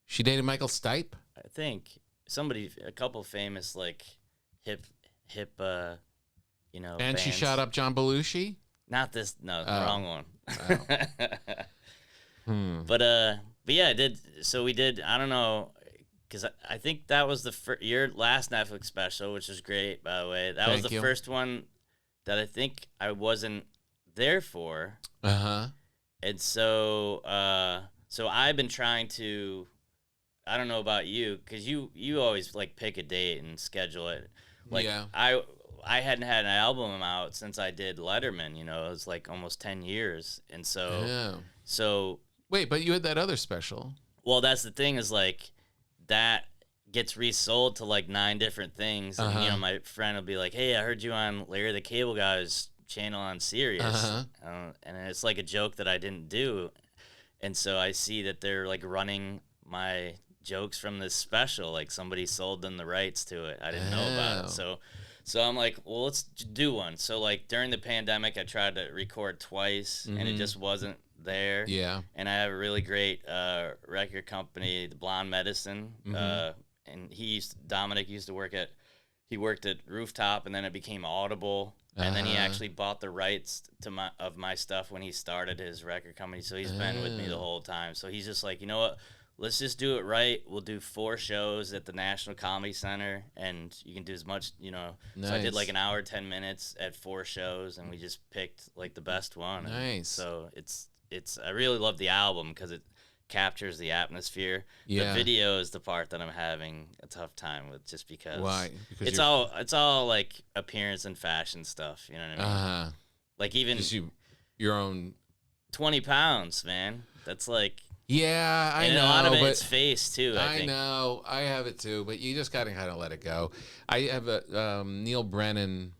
She dated Michael Stipe? I think a couple famous like hip, And bands. she shot up John Belushi? Not this, no, the Oh. wrong one. Hmm. But yeah, I did. So we did. I don't know, because I think that was your last Netflix special, which was great, by the way. That was Thank the you. first one that I think I wasn't there for, Uh-huh. and so I've been trying to. I don't know about you, because you always like pick a date and schedule it. Like Yeah. I hadn't had an album out since I did Letterman. It was like almost 10 years, and Oh. so Wait, but you had that other special. well, that's the thing is like that gets resold to like 9 different things, and Uh-huh. my friend will be like, "Hey, I heard you on Larry the Cable Guy's channel on Sirius," Uh-huh. And it's like a joke that I didn't do, and so I see that they're like running my jokes from this special, like somebody sold them the rights to it. I didn't know about it, Oh. so I'm like, well, let's do one. So like during the pandemic, I tried to record twice, and it just wasn't there. Yeah. And I have a really great record company, the Blonde Medicine, and Dominic used to work at Rooftop, and then it became Audible, and then he actually bought the rights to my stuff when he started his record company. So he's been with me the whole time. So he's just like, you know what? Let's just do it right. We'll do 4 shows at the National Comedy Center, and you can do as much, So I did Nice. like an hour, 10 minutes at 4 shows, and we just picked like the best one. And Nice. so I really love the album because it captures the atmosphere. Yeah. The video is the part that I'm having a tough time with, just because. Why? Because It's all like appearance and fashion stuff. You know what I mean? Uh-huh. Like even Just your own. 20 pounds, man. That's like. Yeah, I And know. a lot of but it's face too. I think. know. I have it too, but you just gotta kind of let it go. I have a Neil Brennan.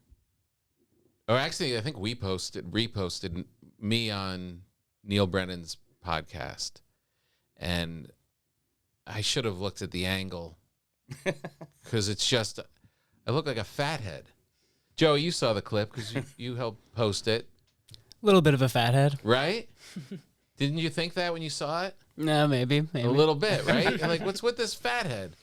Or actually, I think we reposted me on Neil Brennan's podcast, and I should have looked at the angle because it's just I look like a fathead. Joe, you saw the clip because you helped post it, A little bit of a fathead. right? Didn't you think that when you saw it? No, maybe. A little bit, right? You're like, what's with this fathead?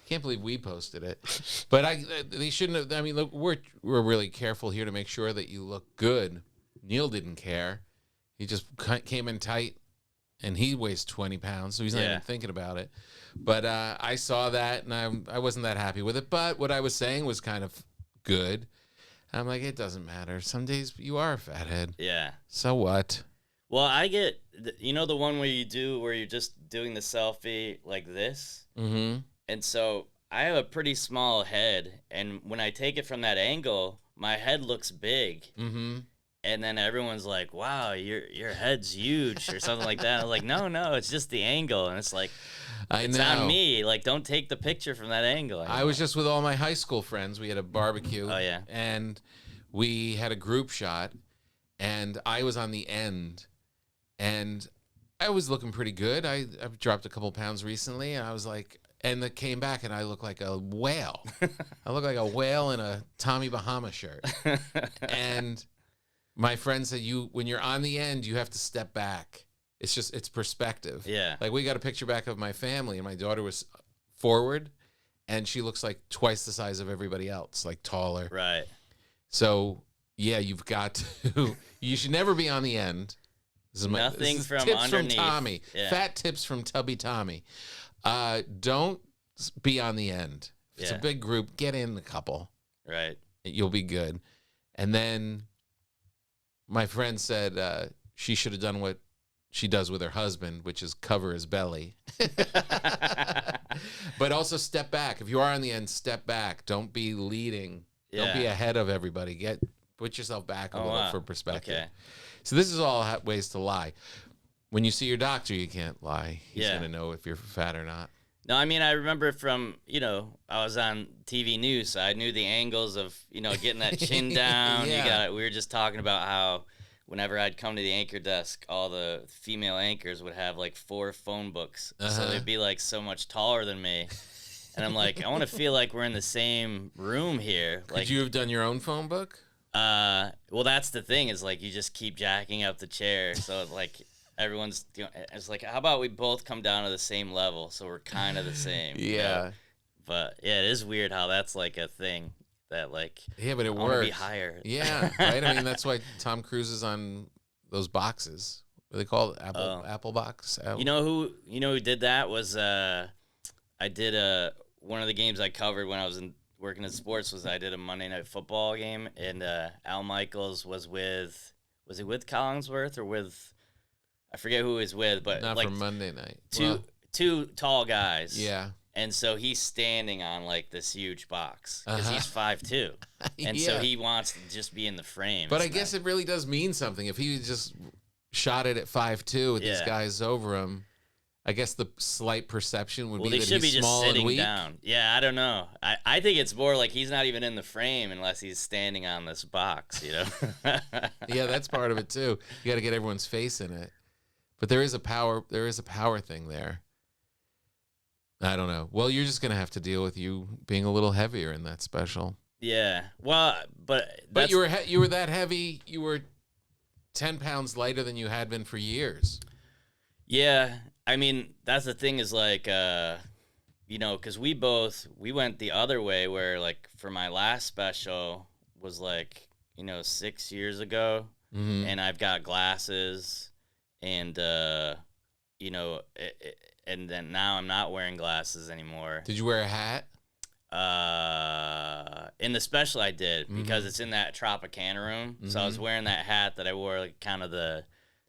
Can't believe we posted it, but they shouldn't have. I mean, look, we're really careful here to make sure that you look good. Neil didn't care; he just came in tight, and he weighs 20 pounds, so he's not even thinking about it. But I saw that, and I wasn't that happy with it. But what I was saying was kind of good. I'm like, it doesn't matter. Some days you are a fathead. Yeah. So what? Well, I get the one where you're just doing the selfie like this. Mm-hmm. And so I have a pretty small head, and when I take it from that angle, my head looks big. Mm-hmm. And then everyone's like, "Wow, your head's huge," or something like that. I was like, "No, it's just the angle." And it's like, it's on me. Like, don't take the picture from that angle. I was just with all my high school friends. We had a barbecue. Oh yeah. And we had a group shot, and I was on the end, and I was looking pretty good. I've dropped a couple pounds recently, and I was like, and it came back, and I look like a whale. I look like a whale in a Tommy Bahama shirt. And my friend said, when you're on the end, you have to step back. It's perspective. Yeah. Like, we got a picture back of my family, and my daughter was forward, and she looks like twice the size of everybody else, like taller. Right. So, yeah, you've got to, you should never be on the end. This is from tips underneath. from Tommy. Yeah. Fat tips from Tubby Tommy. Don't be on the end. If it's a big group, get in a couple. Right. You'll be good. And then my friend said she should have done what she does with her husband, which is cover his belly. But also step back. If you are on the end, step back. Don't be leading. Yeah. Don't be ahead of everybody. Put yourself back a little for perspective. Okay. So this is all ways to lie. When you see your doctor, you can't lie. He's Yeah. going to know if you're fat or not. No, I mean, I remember from, I was on TV news, so I knew the angles of, getting that chin down. Yeah. We were just talking about how whenever I'd come to the anchor desk, all the female anchors would have like 4 phone books. So they'd be like so much taller than me. And I'm like, I want to feel like we're in the same room here. Could you have done your own phone book? Well, that's the thing is like you just keep jacking up the chair. So like everyone's, it's like, how about we both come down to the same level so we're kind of the same. Yeah. But yeah, it is weird how that's like a thing that like. Yeah, but it I wanna works. be higher. Yeah, right. I mean, that's why Tom Cruise is on those boxes. What do they call it? Apple box. You know who did that was I did one of the games I covered when I was working in sports was I did a Monday Night Football game, and Al Michaels was he with Collinsworth or with, I forget who he was with, but not like for Monday night. Two tall guys. Yeah. And so he's standing on like this huge box because he's 5'2", and Yeah. so he wants to just be in the frame. But I guess it really does mean something. If he just shot it at 5'2" with these guys over him, I guess the slight perception would be they that should he's be just small and sitting weak. down. Yeah, I don't know. I think it's more like he's not even in the frame unless he's standing on this box. Yeah, that's part of it too. You got to get everyone's face in it. But there is a power thing there. I don't know. Well, you're just gonna have to deal with you being a little heavier in that special. Yeah. Well, but you were that heavy. You were 10 pounds lighter than you had been for years. Yeah. I mean, that's the thing is like, because we went the other way where like for my last special was like, 6 years ago, and I've got glasses, and and then now I'm not wearing glasses anymore. Did you wear a hat? In the special I did because it's in that Tropicana room. So I was wearing that hat that I wore, like kind of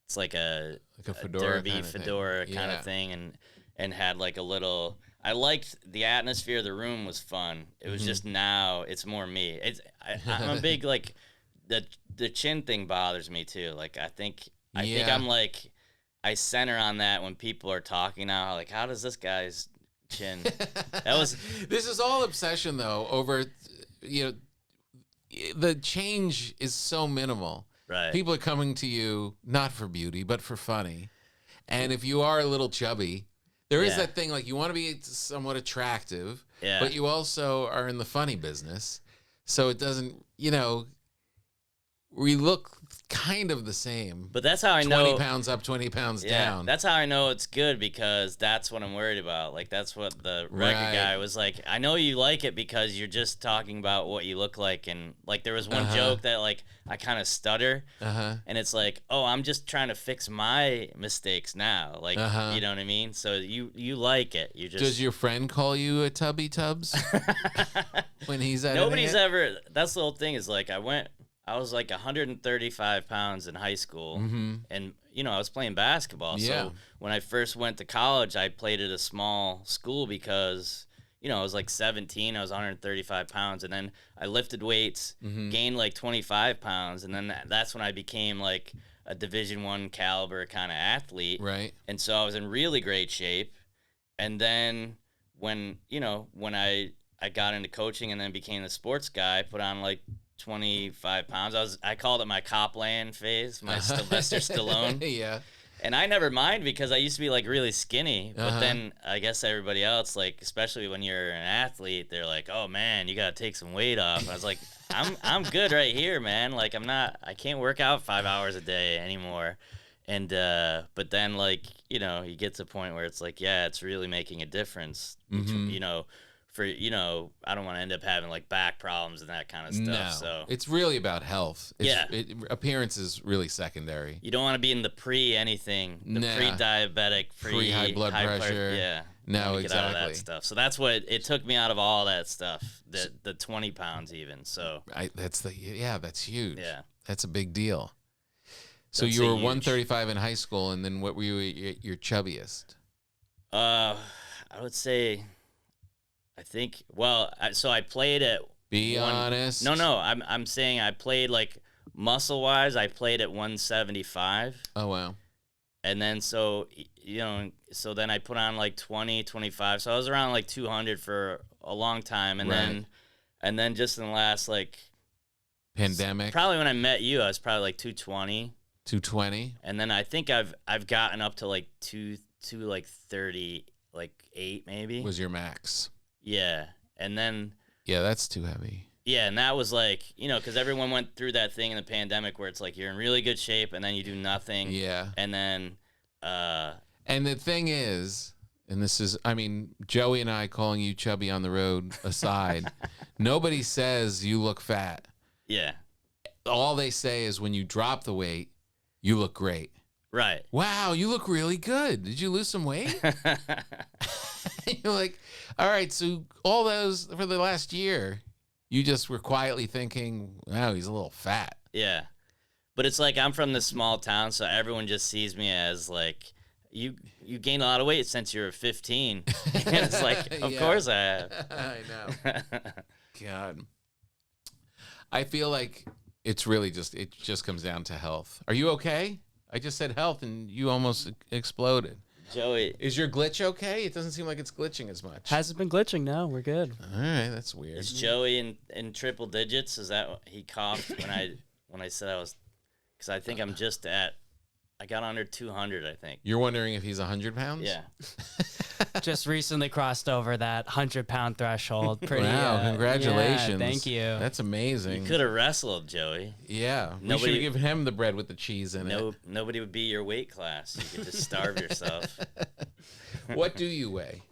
it's like a fedora derby fedora kind of thing, and had like a little. I liked the atmosphere of the room was fun. It was just now it's more me. I'm a big like the chin thing bothers me too. Like I think I'm like. I center on that when people are talking now. Like, how does this guy's chin? This is all obsession though. Over, the change is so minimal. Right. People are coming to you not for beauty, but for funny. And if you are a little chubby, there is that thing like you want to be somewhat attractive, but you also are in the funny business. So it doesn't, we look kind of the same. But that's how I know 20 pounds up, 20 pounds down. That's how I know it's good because that's what I'm worried about. Like that's what the record guy was like. I know you like it because you're just talking about what you look like, and like there was one joke that like I kind of stutter, and it's like, oh, I'm just trying to fix my mistakes now. Like you know what I mean? So you like it. You just Does your friend call you a Tubby Tubbs when he's editing Nobody's it? ever. That's the whole thing is like I was like 135 pounds in high school, and I was playing basketball. Yeah. So when I first went to college, I played at a small school because I was like 17. I was 135 pounds, and then I lifted weights, gained like 25 pounds, and then that's when I became like a Division I caliber kind of athlete. Right. And so I was in really great shape. And then when I got into coaching and then became the sports guy, I put on like 25 pounds. I called it my Copland phase, my Sylvester Stallone. Yeah. And I never mind because I used to be like really skinny, but then I guess everybody else, like, especially when you're an athlete, they're like, "Oh man, you got to take some weight off." And I was like, I'm good right here, man. Like I can't work out 5 hours a day anymore. And but then like, you get to a point where it's like, yeah, it's really making a difference. For I don't want to end up having like back problems and that kind of stuff. No, So it's really about health. Appearance is really secondary. you don't want to be in the pre-anything, the Nah. pre-diabetic, Pre-high blood pressure. Yeah. No, You wanna get out of exactly. that stuff. So that's what it took me out of all that stuff. The 20 pounds even. So That's huge. yeah. That's a big deal. So Don't you say were huge. 135 in high school, and then what were you at your chubbiest? I would say, I think. Well, so I played at. Be honest. No. I'm saying I played like muscle wise. I played at 175, Oh wow. and then so then I put on like 20, 25. So I was around like 200 for a long time, and Right. then just in the last like Pandemic. probably when I met you, I was probably like 220, 220. and then I think I've gotten up to like 230, like 8 maybe. Was your max? Yeah, and then. Yeah, that's too heavy. Yeah, and that was like, because everyone went through that thing in the pandemic where it's like you're in really good shape and then you do nothing. Yeah. And then, And the thing is, and this is, I mean, Joey and I calling you chubby on the road aside, nobody says you look fat. yeah, All they say is when you drop the weight, you look great. right. Wow, you look really good. Did you lose some weight? You're like, all right, so all those for the last year, you just were quietly thinking, wow, he's a little fat. Yeah. But it's like I'm from this small town, so everyone just sees me as like, you gained a lot of weight since you were 15. And it's like, of Yeah. course I have. I know. God. I feel like it just comes down to health. Are you okay? I just said health and you almost exploded. Joey, Is your glitch okay? It doesn't seem like it's glitching as much. Hasn't been glitching. No, we're good. All right, that's weird. is Joey in triple digits? Is that he coughed when I said I was, because I think I'm just I got under 200, I think. You're wondering if he's 100 pounds? Yeah. Just recently crossed over that 100-pound threshold. Pretty. Wow, congratulations. Yeah, thank you. That's amazing. You could have wrestled, Joey. Yeah. We Nobody- should have given him the bread with the cheese in Nobody would be your weight class. You could just starve yourself. it. What do you weigh?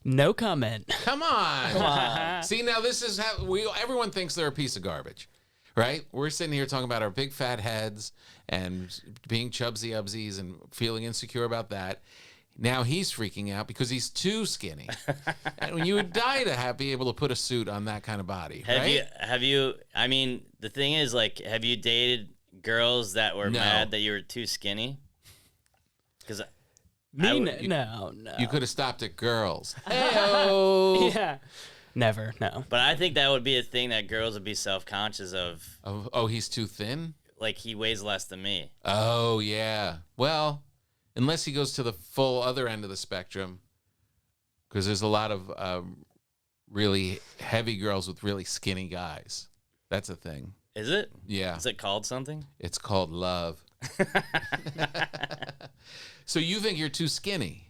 No comment. Come on. See, now this is how everyone thinks they're a piece of garbage, right? We're sitting here talking about our big fat heads and being chubsy-ubsies and feeling insecure about that. Now he's freaking out because he's too skinny. And when you would die to be able to put a suit on that kind of body, right? Have you, I mean, the thing is, like, have you dated girls that were No. mad that you were too skinny? Because Me? would- No. You could have stopped at girls. Hey-o. Yeah. Never. No. But I think that would be a thing that girls would be self-conscious of. Oh, he's too thin? Like, he weighs less than me. Oh, yeah. Well, unless he goes to the full other end of the spectrum, because there's a lot of really heavy girls with really skinny guys. That's a thing. Is it? Yeah. Is it called something? It's called love. So you think you're too skinny?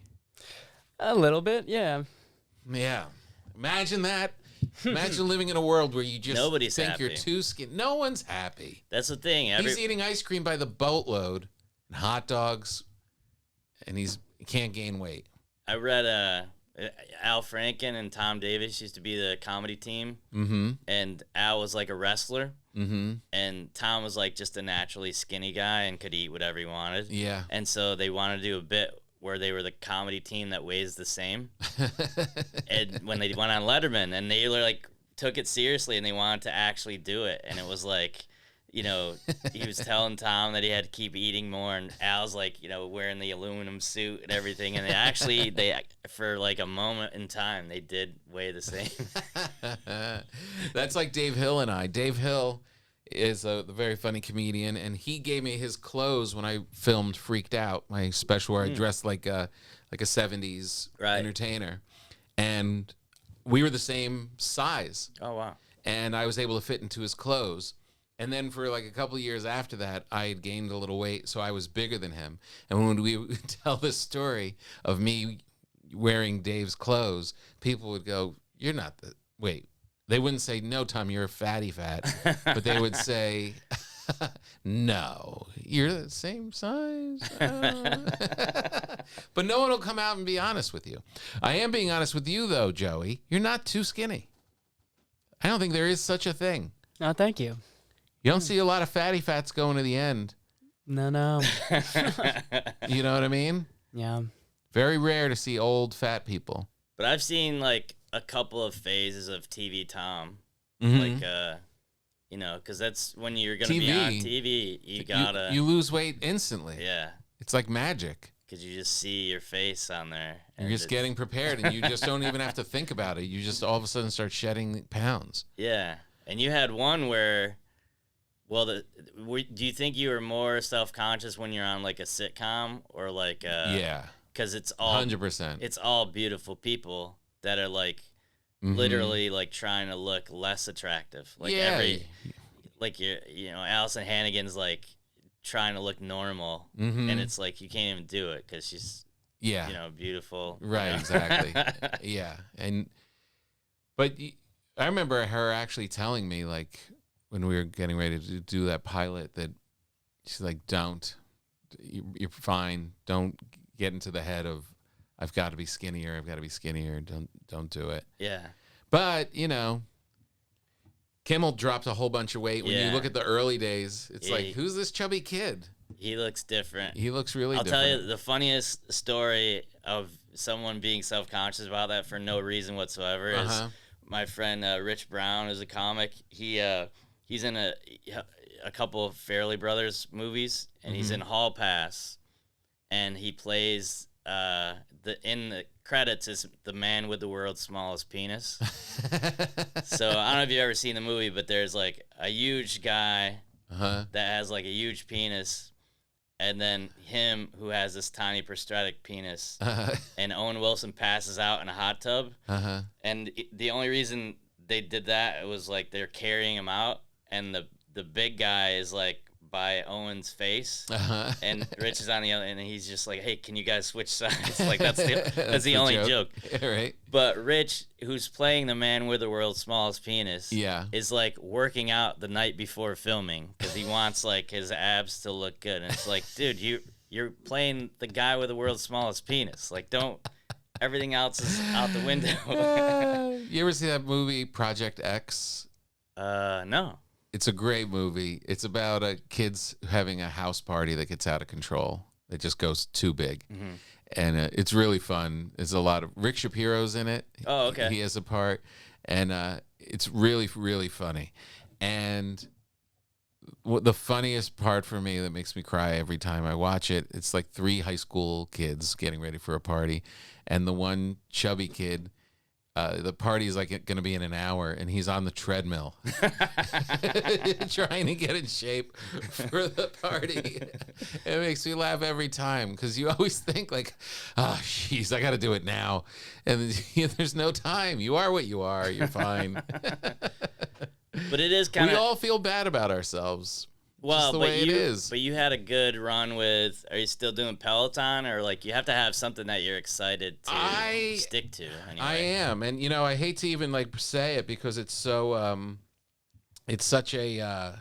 A little bit. Yeah. Yeah. Imagine that. Imagine living in a world where you just Nobody's think you're happy. too skinny. No one's happy. That's the thing. He's eating ice cream by the boatload and hot dogs, and he can't gain weight. I read Al Franken and Tom Davis used to be the comedy team, Mm-hmm. and Al was like a wrestler, Mm-hmm. and Tom was like just a naturally skinny guy and could eat whatever he wanted. Yeah. And so they wanted to do a bit where they were the comedy team that weighs the same. And when they went on Letterman, and they like took it seriously and they wanted to actually do it, and it was like, he was telling Tom that he had to keep eating more, and Al's like, wearing the aluminum suit and everything. And they for like a moment in time, they did weigh the same. That's like Dave Hill and I. Dave Hill is a very funny comedian, and he gave me his clothes when I filmed Freaked Out, my special where I dressed like a 70s entertainer. And we were the same size. Oh, wow. And I was able to fit into his clothes. And then for like a couple of years after that, I had gained a little weight, so I was bigger than him. And when we would tell the story of me wearing Dave's clothes, people would go, "You're not the..." Wait. They wouldn't say, "No, Tom, you're a fatty fat." But they would say, "No, you're the same size." But no one will come out and be honest with you. I am being honest with you, though, Joey. You're not too skinny. I don't think there is such a thing. Oh, thank you. You don't see a lot of fatty fats going to the end. No. You know what I mean? Yeah. Very rare to see old fat people. But I've seen like a couple of phases of TV Tom. Mm-hmm. Like, because that's when you're going to be on TV. You gotta... You lose weight instantly. Yeah. It's like magic. Because you just see your face on there. You're just getting prepared, and you just don't even have to think about it. You just all of a sudden start shedding pounds. Yeah. And you had one where... Well, do you think you were more self-conscious when you're on like a sitcom or like yeah, because it's all 100%. It's all beautiful people that are like literally like trying to look less attractive. Like Allison Hannigan's like trying to look normal, and it's like you can't even do it because she's beautiful. Right, exactly. Yeah, but I remember her actually telling me like, when we were getting ready to do that pilot, that she's like, you're fine. Don't get into the head of, I've got to be skinnier. Don't do it. Yeah. But, Kimmel dropped a whole bunch of weight. When you look at the early days, it's like, who's this chubby kid? He looks different. He looks really different. I'll tell you the funniest story of someone being self-conscious about that for no reason whatsoever is my friend Rich Brown is a comic. He's in a couple of Farrelly Brothers movies, and he's in Hall Pass, and he plays in the credits is the man with the world's smallest penis. So I don't know if you've ever seen the movie, but there's like a huge guy that has like a huge penis, and then him who has this tiny prosthetic penis, and Owen Wilson passes out in a hot tub, and the only reason they did that, it was like they're carrying him out, and the big guy is like by Owen's face, and Rich is on the other, and he's just like, "Hey, can you guys switch sides?" Like that's the only joke. Yeah, right. But Rich, who's playing the man with the world's smallest penis, is like working out the night before filming because he wants like his abs to look good, and it's like, dude, you're playing the guy with the world's smallest penis. Like, don't. Everything else is out the window. You ever see that movie Project X? No. It's a great movie. It's about kids having a house party that gets out of control. It just goes too big. And it's really fun. There's a lot of... Rick Shapiro's in it. Oh, okay. He has a part. And it's really, really funny. And the funniest part for me that makes me cry every time I watch it, it's like 3 high school kids getting ready for a party. And the one chubby kid... the party is like going to be in an hour, and he's on the treadmill trying to get in shape for the party. It makes me laugh every time because you always think like, oh, jeez, I got to do it now. And there's no time. You are what you are. You're fine. But it is kind of... We all feel bad about ourselves. Well, just the way it is. But you had a good run with... Are you still doing Peloton? Or, like, you have to have something that you're excited to stick to. Anyway. I am. And, I hate to even, like, say it because it's so... it's such a...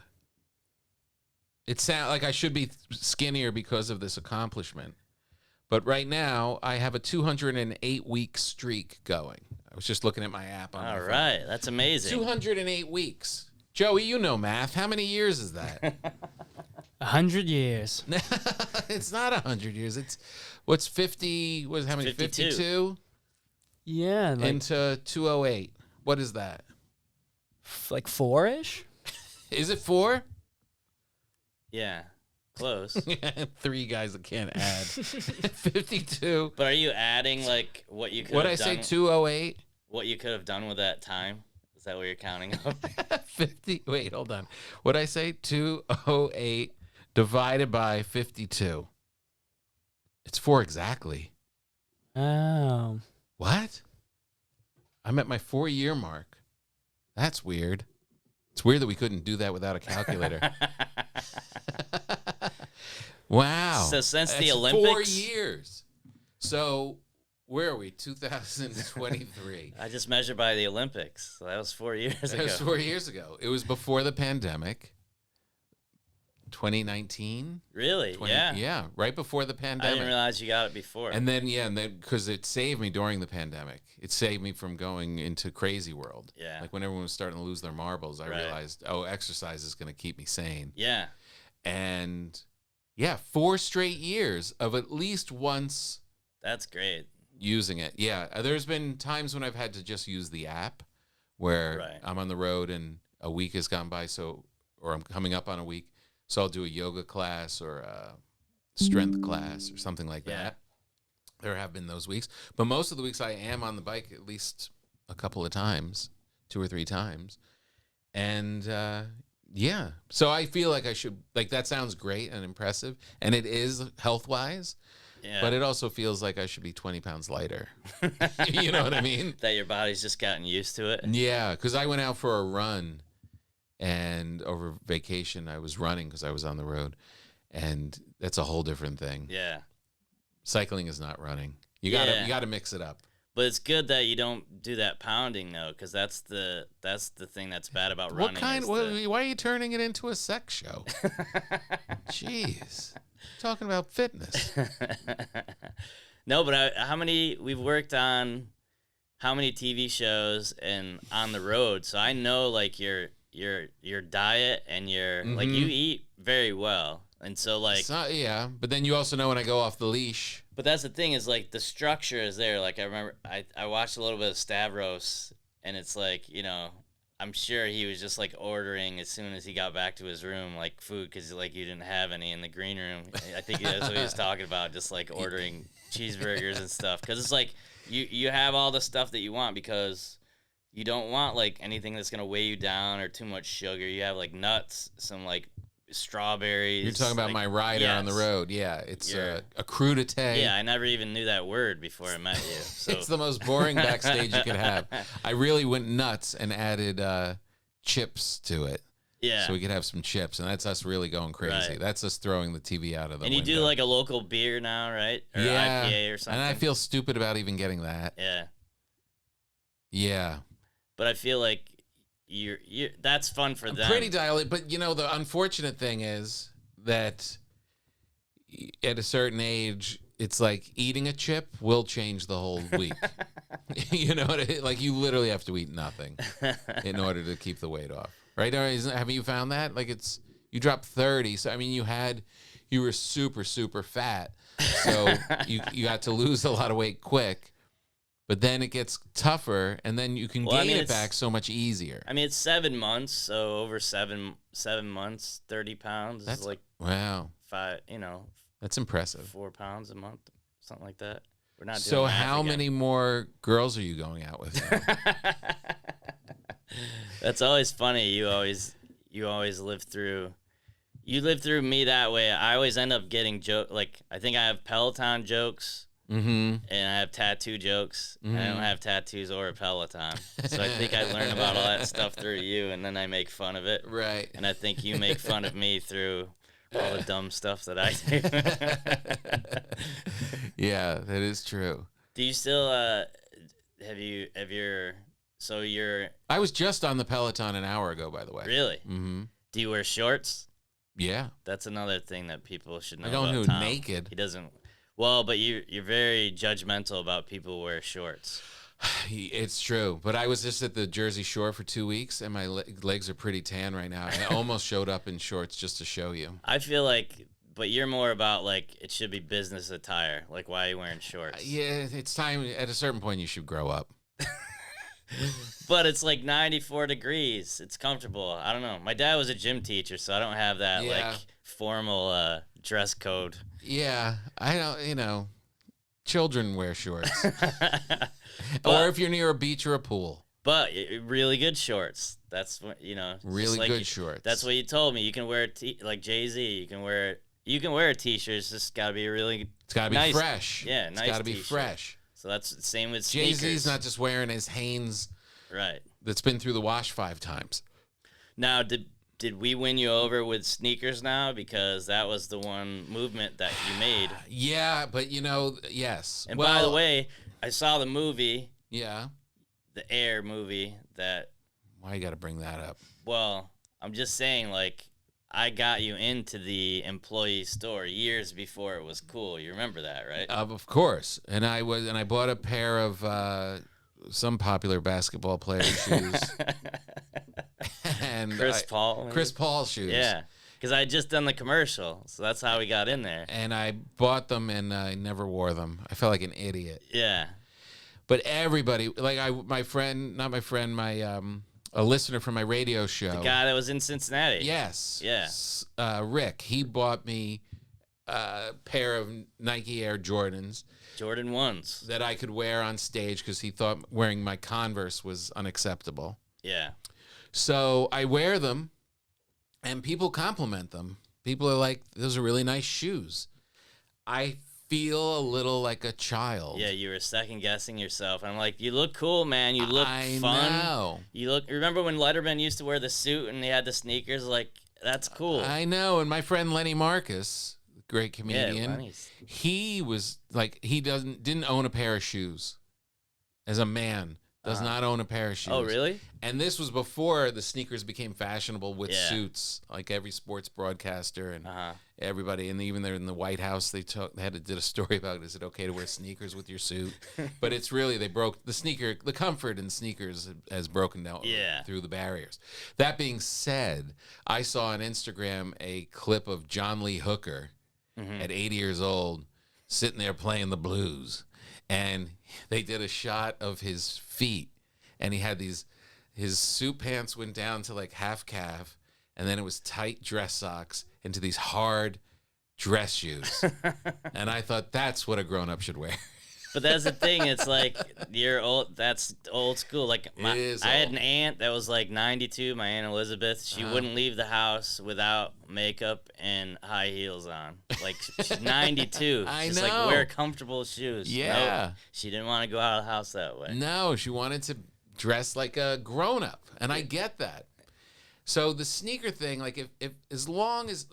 it sounds like I should be skinnier because of this accomplishment. But right now, I have a 208-week streak going. I was just looking at my app on my phone. All right. That's amazing. 208 weeks. Joey, you know math. How many years is that? 100 years. It's not 100 years. It's what's 50? What is how many? 52. Yeah, like, into 208. What is that? Like 4-ish. Is it 4? Yeah, close. 3 guys that can't add. 52. But are you adding like what you could What have I say, done? 208? What you could have done with that time? Is that what you're counting up? 50. Wait, hold on. What I say, 208 divided by 52. It's 4 exactly. Oh. What? I'm at my 4-year mark. That's weird. It's weird that we couldn't do that without a calculator. Wow. So since the That's Olympics? 4 years. So where are we? 2023. I just measured by the Olympics. So that was 4 years That ago. was 4 years ago. It was before the pandemic. 2019. Really? Yeah. Yeah, right before the I pandemic. didn't realize you got it before. And then because it saved me during the pandemic. It saved me from going into crazy world. Yeah. Like when everyone was starting to lose their marbles, I Right. realized, exercise is going to keep me sane. Yeah. And yeah, 4 straight years of at least once That's great. using it. Yeah, there's been times when I've had to just use the app where Right. I'm on the road and a week has gone by, or I'm coming up on a week, so I'll do a yoga class or a strength class or something like Yeah. that. There have been those weeks, but most of the weeks I am on the bike at least a couple of times, 2 or 3 times. And yeah, so I feel like I should, like, that sounds great and impressive, and it is health-wise. Yeah. But it also feels like I should be 20 pounds lighter. You know what I mean? That your body's just gotten used to it. Yeah, because I went out for a run, and over vacation I was running because I was on the road, and that's a whole different thing. Yeah. Cycling is not running. You Yeah. gotta mix it up. But it's good that you don't do that pounding though, because that's the thing that's bad about What running. kind? is Why are you turning it into a sex show? Jeez, talking about fitness. No, but we've worked on how many TV shows and on the road, so I know like your diet and your like you eat very well, and so like Yeah, but then you also know when I go off the leash. But that's the thing is like the structure is there. Like I remember I watched a little bit of Stavros, and it's like, you know, I'm sure he was just like ordering as soon as he got back to his room like food because like you didn't have any in the green room. I think that's what he was talking about, just like ordering cheeseburgers and stuff, because it's like you have all the stuff that you want because you don't want like anything that's gonna weigh you down or too much sugar. You have like nuts, some like strawberries. You're talking about like, my rider on the yes. road. Yeah, it's Yeah. a crudité. Yeah, I never even knew that word before I met you. So It's the most boring backstage you could have. I really went nuts and added chips to it. yeah. So we could have some chips, and that's us really going crazy. Right. That's us throwing the TV out of the And you window. do like a local beer now, right? Or yeah, IPA or something. and I feel stupid about even getting that. yeah, Yeah, but I feel like you're that's fun for them. pretty dialed. But you know, the unfortunate thing is that at a certain age, it's like eating a chip will change the whole week. You know, like you literally have to eat nothing in order to keep the weight off, right? Or haven't you found that? Like you dropped 30, so I mean, you were super fat, so you got to lose a lot of weight quick. But then it gets tougher, and then you can gain it back so much easier. I mean, it's 7 months, so over 7 months, 30 pounds is like Wow, 5. You know, that's impressive. 4 pounds a month, something like that. We're not. So doing math how again. many more girls are you going out with now? That's always funny. You always live through. You live through me that way. I always end up getting like I think I have Peloton jokes. Mm-hmm. And I have tattoo jokes. And I don't have tattoos or a Peloton. So I think I learn about all that stuff through you, and then I make fun of it. Right. And I think you make fun of me through all the dumb stuff that I do. Yeah, that is true. Do you still so you're I was just on the Peloton an hour ago, by the way. really? Mm-hmm. Do you wear shorts? Yeah. That's another thing that people should know I don't about do Tom. naked. He doesn't. Well, but you're very judgmental about people who wear shorts. It's true. But I was just at the Jersey Shore for 2 weeks, and my legs are pretty tan right now. I almost showed up in shorts just to show you. I feel like, but you're more about like it should be business attire. Like, why are you wearing shorts? Yeah, it's time. At a certain point, you should grow up. But it's like 94 degrees. It's comfortable. I don't know. My dad was a gym teacher, so I don't have that like formal dress code. Yeah, I don't. Children wear shorts, But- or if you're near a beach or a pool. But really good shorts. That's what Really like good shorts. That's what you told me. You can wear like Jay-Z. You can wear a t-shirt. It's just got to be It's got to be nice, fresh. Yeah, It's nice. got to be t-shirt. fresh. So that's the same with sneakers. Jay-Z's not just wearing his Hanes right. that's been through the wash 5 times. Now, did we win you over with sneakers now? Because that was the one movement that you made. Yeah, but yes. And by the way, I saw the movie, yeah. the Air movie. That Why you got to bring that up? well, I'm just saying, like, I got you into the employee store years before it was cool. You remember that, right? Of course. And I bought a pair of some popular basketball player shoes. And Chris Paul. maybe? Chris Paul shoes. Yeah, because I had just done the commercial, so that's how we got in there. And I bought them and I never wore them. I felt like an idiot. Yeah. But everybody, like a listener from my radio show. The guy that was in Cincinnati. Yes. Yeah. Rick, he bought me a pair of Nike Air Jordans Jordan 1s. that I could wear on stage because he thought wearing my Converse was unacceptable. Yeah. So I wear them, and people compliment them. People are like, those are really nice shoes. I feel a little like a child. Yeah, you were second guessing yourself. I'm like, you look cool, man. You look I fun. know. Remember when Letterman used to wear the suit and he had the sneakers? Like, that's cool. I know. And my friend Lenny Marcus, great comedian, Lenny's- he was like, he didn't own a pair of shoes. As a man, does not own a pair of shoes. Oh, really? And this was before the sneakers became fashionable with Yeah. suits. Like every sports broadcaster and Uh-huh. everybody, and even there in the White House, they did a story about, is it okay to wear sneakers with your suit? But it's really, they broke the comfort in sneakers has broken down through the barriers. That being said, I saw on Instagram a clip of John Lee Hooker at 80 years old sitting there playing the blues. And they did a shot of his feet, and he had his suit pants went down to like half calf, and then it was tight dress socks into these hard dress shoes. And I thought that's what a grown-up should wear. But that's the thing. It's like you're old. That's old school. Like It is I had old. an aunt that was like 92. My aunt Elizabeth. She wouldn't leave the house without makeup and high heels on. Like she's 92. I She's know. like wear comfortable shoes. Yeah. Nope. She didn't want to go out of the house that way. No, she wanted to dress like a grown-up, and I get that. So the sneaker thing, like if as long as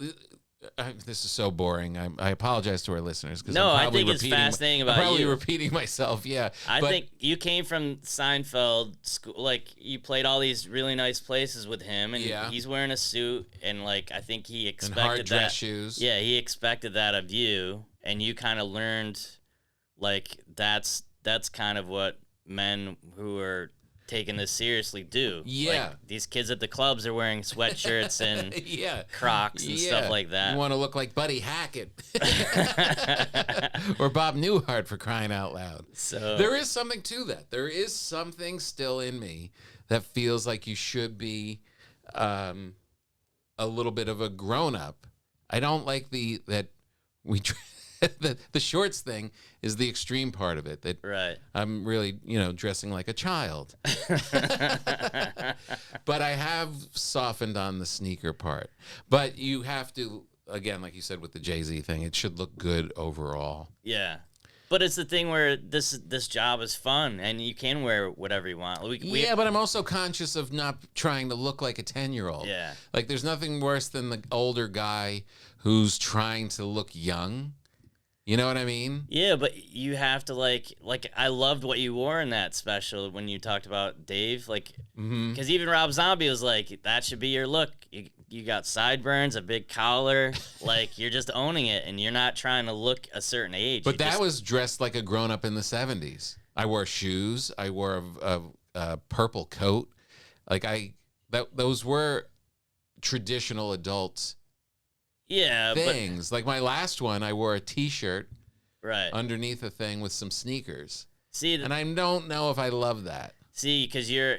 this is so boring, I apologize to our listeners because No, I'm I probably think it's repeating- fascinating I'm about probably you. repeating myself. Yeah, I but- think you came from Seinfeld school. Like you played all these really nice places with him, and Yeah. he's wearing a suit, and like I think he and expected hard that. dress shoes. Yeah, he expected that of you, and you kind of learned, like that's kind of what men who are taking this seriously do. Yeah. Like, these kids at the clubs are wearing sweatshirts and Yeah. Crocs and stuff like that. You want to look like Buddy Hackett or Bob Newhart, for crying out loud. So There is something to that. There is something still in me that feels like you should be a little bit of a grown up. I don't like the shorts thing is the extreme part of it. That right. I'm really, dressing like a child. But I have softened on the sneaker part. But you have to, again, like you said with the Jay-Z thing, it should look good overall. Yeah. But it's the thing where this job is fun and you can wear whatever you want. Yeah, but I'm also conscious of not trying to look like a 10-year-old. Yeah. Like there's nothing worse than the older guy who's trying to look young. You know what I mean? Yeah, but you have to like I loved what you wore in that special when you talked about Dave, like because even Rob Zombie was like, that should be your look. You got sideburns, a big collar, like you're just owning it, and you're not trying to look a certain age. But that was dressed like a grown-up in the 70s. I wore shoes. I wore a purple coat. Like those were traditional adult things. Like my last one, I wore a T-shirt right underneath a thing with some sneakers. See, And I don't know if I love that. See, because you're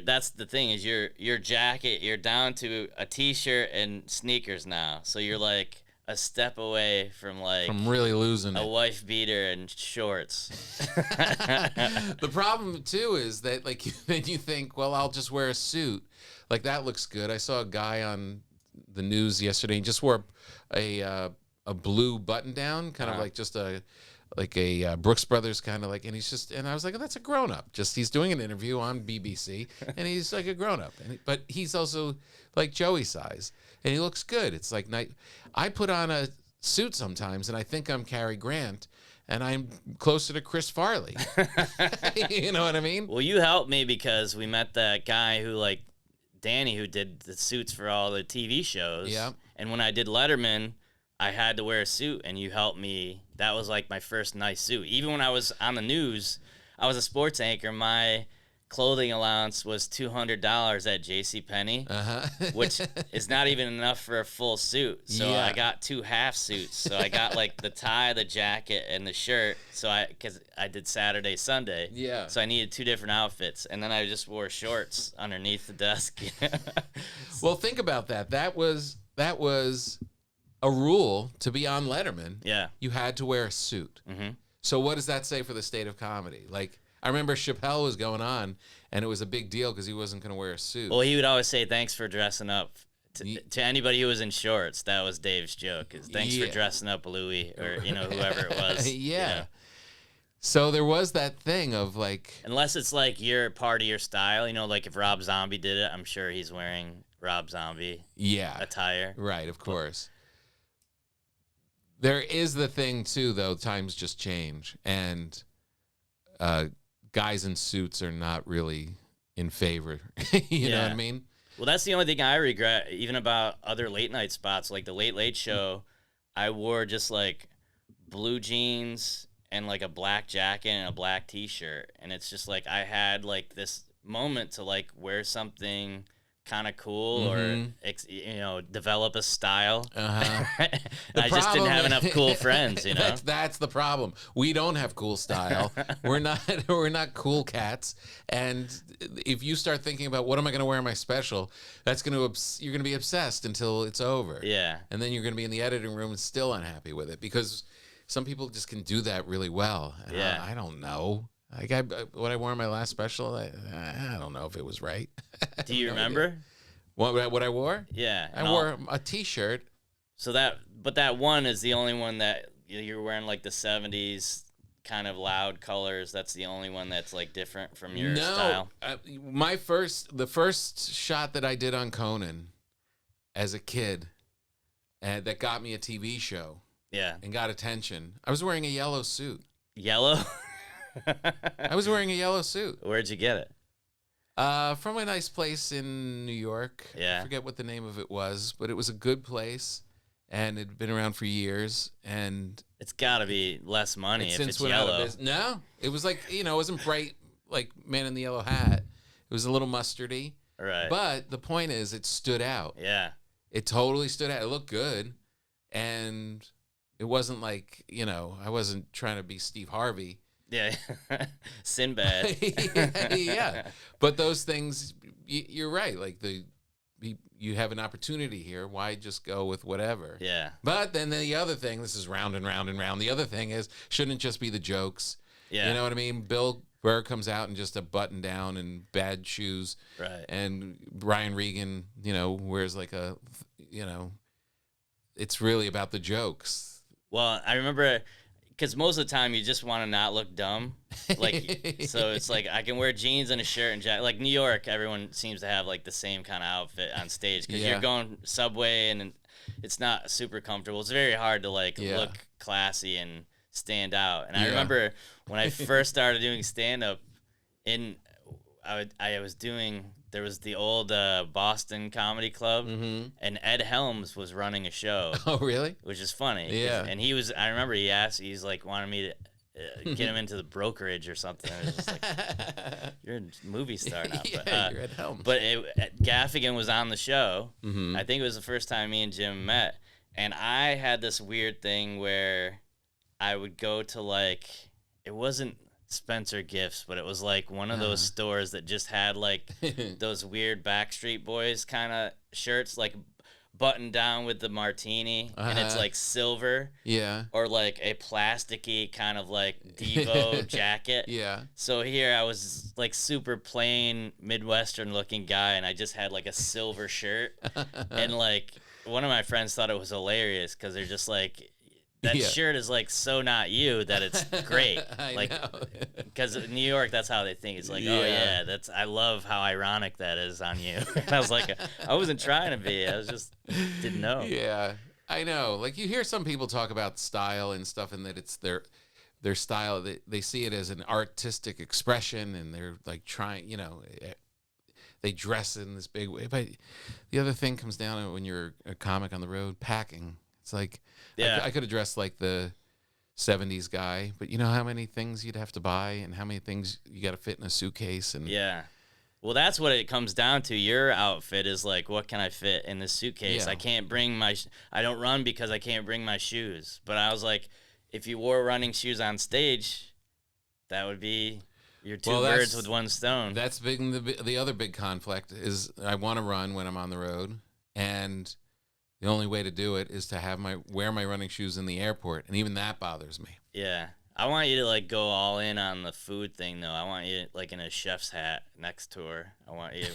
that's the thing is your jacket, you're down to a t-shirt and sneakers now, so you're like a step away from really losing a it. wife beater and shorts. The problem too is that like then you think, well, I'll just wear a suit. Like that looks good. I saw a guy on the news yesterday and just wore a blue button down, kind of like just a Brooks Brothers kind of like, and I was like, oh, that's a grown up. Just he's doing an interview on BBC, and he's like a grown up, but he's also like Joey size, and he looks good. It's like I put on a suit sometimes, and I think I'm Cary Grant, and I'm closer to Chris Farley. You know what I mean? Well, you helped me because we met that guy who Danny, who did the suits for all the TV shows. Yeah. And when I did Letterman, I had to wear a suit, and you helped me. That was like my first nice suit. Even when I was on the news, I was a sports anchor. My clothing allowance was $200 at JCPenney, which is not even enough for a full suit. So I got 2 half suits. So I got like the tie, the jacket, and the shirt. So because I did Saturday, Sunday. Yeah. So I needed 2 different outfits, and then I just wore shorts underneath the desk. Well, think about that. That was a rule to be on Letterman. Yeah. You had to wear a suit. Mm-hmm. So what does that say for the state of comedy? Like, I remember Chappelle was going on, and it was a big deal because he wasn't going to wear a suit. Well, he would always say, thanks for dressing up. To anybody who was in shorts, that was Dave's joke. Is thanks for dressing up Louis, or, whoever it was. Yeah. So there was that thing of like... Unless it's like your part of your style, like if Rob Zombie did it, I'm sure he's wearing Rob Zombie attire. Right, of course. There is the thing, too, though, times just change, and guys in suits are not really in favor. You know what I mean? Well, that's the only thing I regret, even about other late-night spots, like the Late Late Show. I wore just, like, blue jeans and, like, a black jacket and a black T-shirt, and it's just, like, I had, like, this moment to, like, wear something kind of cool or develop a style. I just didn't have enough cool friends. That's the problem. We don't have cool style. we're not cool cats. And if you start thinking about what am I going to wear in my special, you're going to be obsessed until it's over. Yeah. And then you're going to be in the editing room and still unhappy with it because some people just can do that really well. And I don't know. What I wore in my last special, I don't know if it was right. Do you remember? What I wore? Yeah. I wore a T-shirt. So that one is the only one that you're wearing, like the 70s kind of loud colors. That's the only one that's like different from your style. The first shot that I did on Conan as a kid, that got me a TV show. Yeah. And got attention. I was wearing a yellow suit. Yellow? I was wearing a yellow suit. Where'd you get it? From a nice place in New York. Yeah. I forget what the name of it was, but it was a good place, and it had been around for years. And it's got to be less money if it's yellow. No, it was like it wasn't bright like Man in the Yellow Hat. It was a little mustardy. Right. But the point is, it stood out. Yeah. It totally stood out. It looked good, and it wasn't like I wasn't trying to be Steve Harvey. Yeah, Sinbad. Yeah, but those things, you're right. Like you have an opportunity here. Why just go with whatever? Yeah. But then the other thing, this is round and round and round. The other thing is, shouldn't it just be the jokes? Yeah. You know what I mean? Bill Burr comes out in just a button down and bad shoes. Right. And Brian Regan, wears like it's really about the jokes. Well, I remember. Because most of the time you just want to not look dumb, so it's like I can wear jeans and a shirt and jacket. Like New York, everyone seems to have like the same kind of outfit on stage because you're going subway and it's not super comfortable. It's very hard to look classy and stand out. And I remember when I first started doing stand up, there was the old Boston Comedy Club, and Ed Helms was running a show. Oh, really? Which is funny. Yeah. And I remember he's like, wanted me to get him into the brokerage or something. I was just like, you're a movie star now. You're Ed Helms. But Gaffigan was on the show. Mm-hmm. I think it was the first time me and Jim met. And I had this weird thing where I would go to it wasn't Spencer Gifts, but it was like one of those stores that just had like those weird Backstreet Boys kind of shirts, like buttoned down with the martini, and it's like silver. Yeah. Or like a plasticky kind of like Devo jacket. Yeah. So here I was like super plain Midwestern looking guy, and I just had like a silver shirt, and like one of my friends thought it was hilarious because they're just like, that shirt is like so not you that it's great. Like, because in New York, that's how they think. It's like, oh yeah, I love how ironic that is on you. And I was like, I wasn't trying to be. I was just didn't know. Yeah, I know. Like you hear some people talk about style and stuff, and that it's their style. They see it as an artistic expression, and they're like trying, they dress in this big way. But the other thing comes down to when you're a comic on the road, packing. It's like, I could have dressed like the 70s guy, but you know how many things you'd have to buy and how many things you got to fit in a suitcase. And well, that's what it comes down to. Your outfit is like, what can I fit in this suitcase? I can't bring I don't run because I can't bring my shoes. But I was like, if you wore running shoes on stage, that would be your two birds with one stone. That's big. The other big conflict is I want to run when I'm on the road, and the only way to do it is to wear my running shoes in the airport, and even that bothers me. Yeah. I want you to like go all in on the food thing though. I want you like in a chef's hat next tour. I want you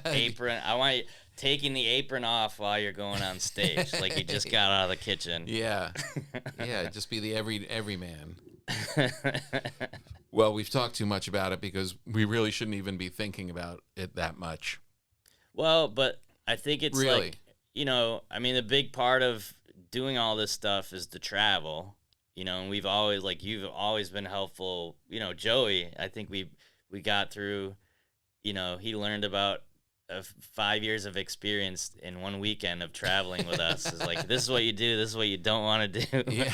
apron. I want you taking the apron off while you're going on stage, like you just got out of the kitchen. Yeah. Yeah, just be the everyman. Well, we've talked too much about it because we really shouldn't even be thinking about it that much. Well, but I think it's really, like, I mean, the big part of doing all this stuff is the travel, and we've always, like, you've always been helpful. Joey, I think we got through, he learned about 5 years of experience in one weekend of traveling with us. It's like, this is what you do, this is what you don't want to do. Yeah.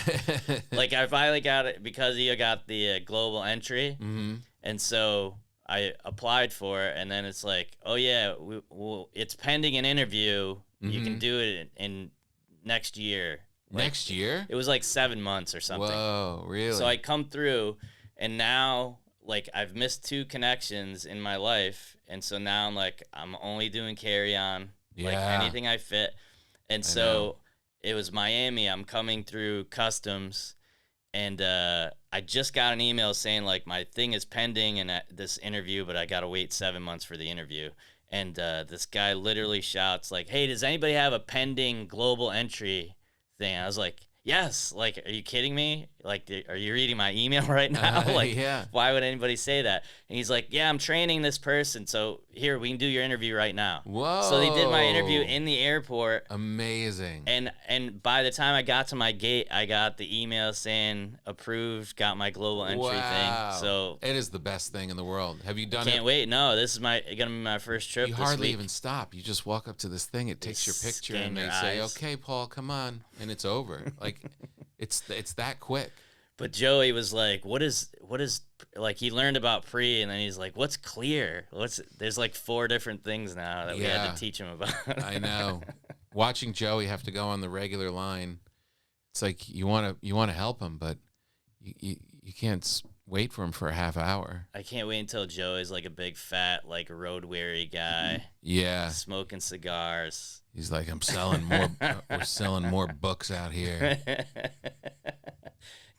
Like, I finally got it because you got the global entry. Mm-hmm. And so I applied for it, and then it's like, oh yeah, it's pending an interview. You can do it in next year. Next year? It was like 7 months or something. Whoa, really? So I come through, and now, like, I've missed 2 connections in my life, and so now I'm like, I'm only doing carry-on, like anything I fit. And so it was Miami. I'm coming through customs, and I just got an email saying, like, my thing is pending in this interview, but I got to wait 7 months for the interview. And this guy literally shouts, like, hey, does anybody have a pending global entry thing? I was like, yes. Like, are you kidding me? Like, are you reading my email right now? Like, why would anybody say that? And he's like, yeah, I'm training this person. So here, we can do your interview right now. Whoa. So they did my interview in the airport. Amazing. And by the time I got to my gate, I got the email saying approved, got my global entry thing. So it is the best thing in the world. Have you done it? Can't wait. No, this is gonna be my first trip. You this hardly week. even stop. You just walk up to this thing. It takes your picture, and they say, "Okay, Paul, come on," and it's over. Like, it's that quick. But Joey was like, what is like, he learned about pre, and then he's like, what's clear? There's like 4 different things now that we had to teach him about. I know. Watching Joey have to go on the regular line, it's like you want to help him, but you can't wait for him for a half hour. I can't wait until Joey's like a big fat, like, road weary guy. Yeah. Smoking cigars. He's like, I'm selling more. We're selling more books out here.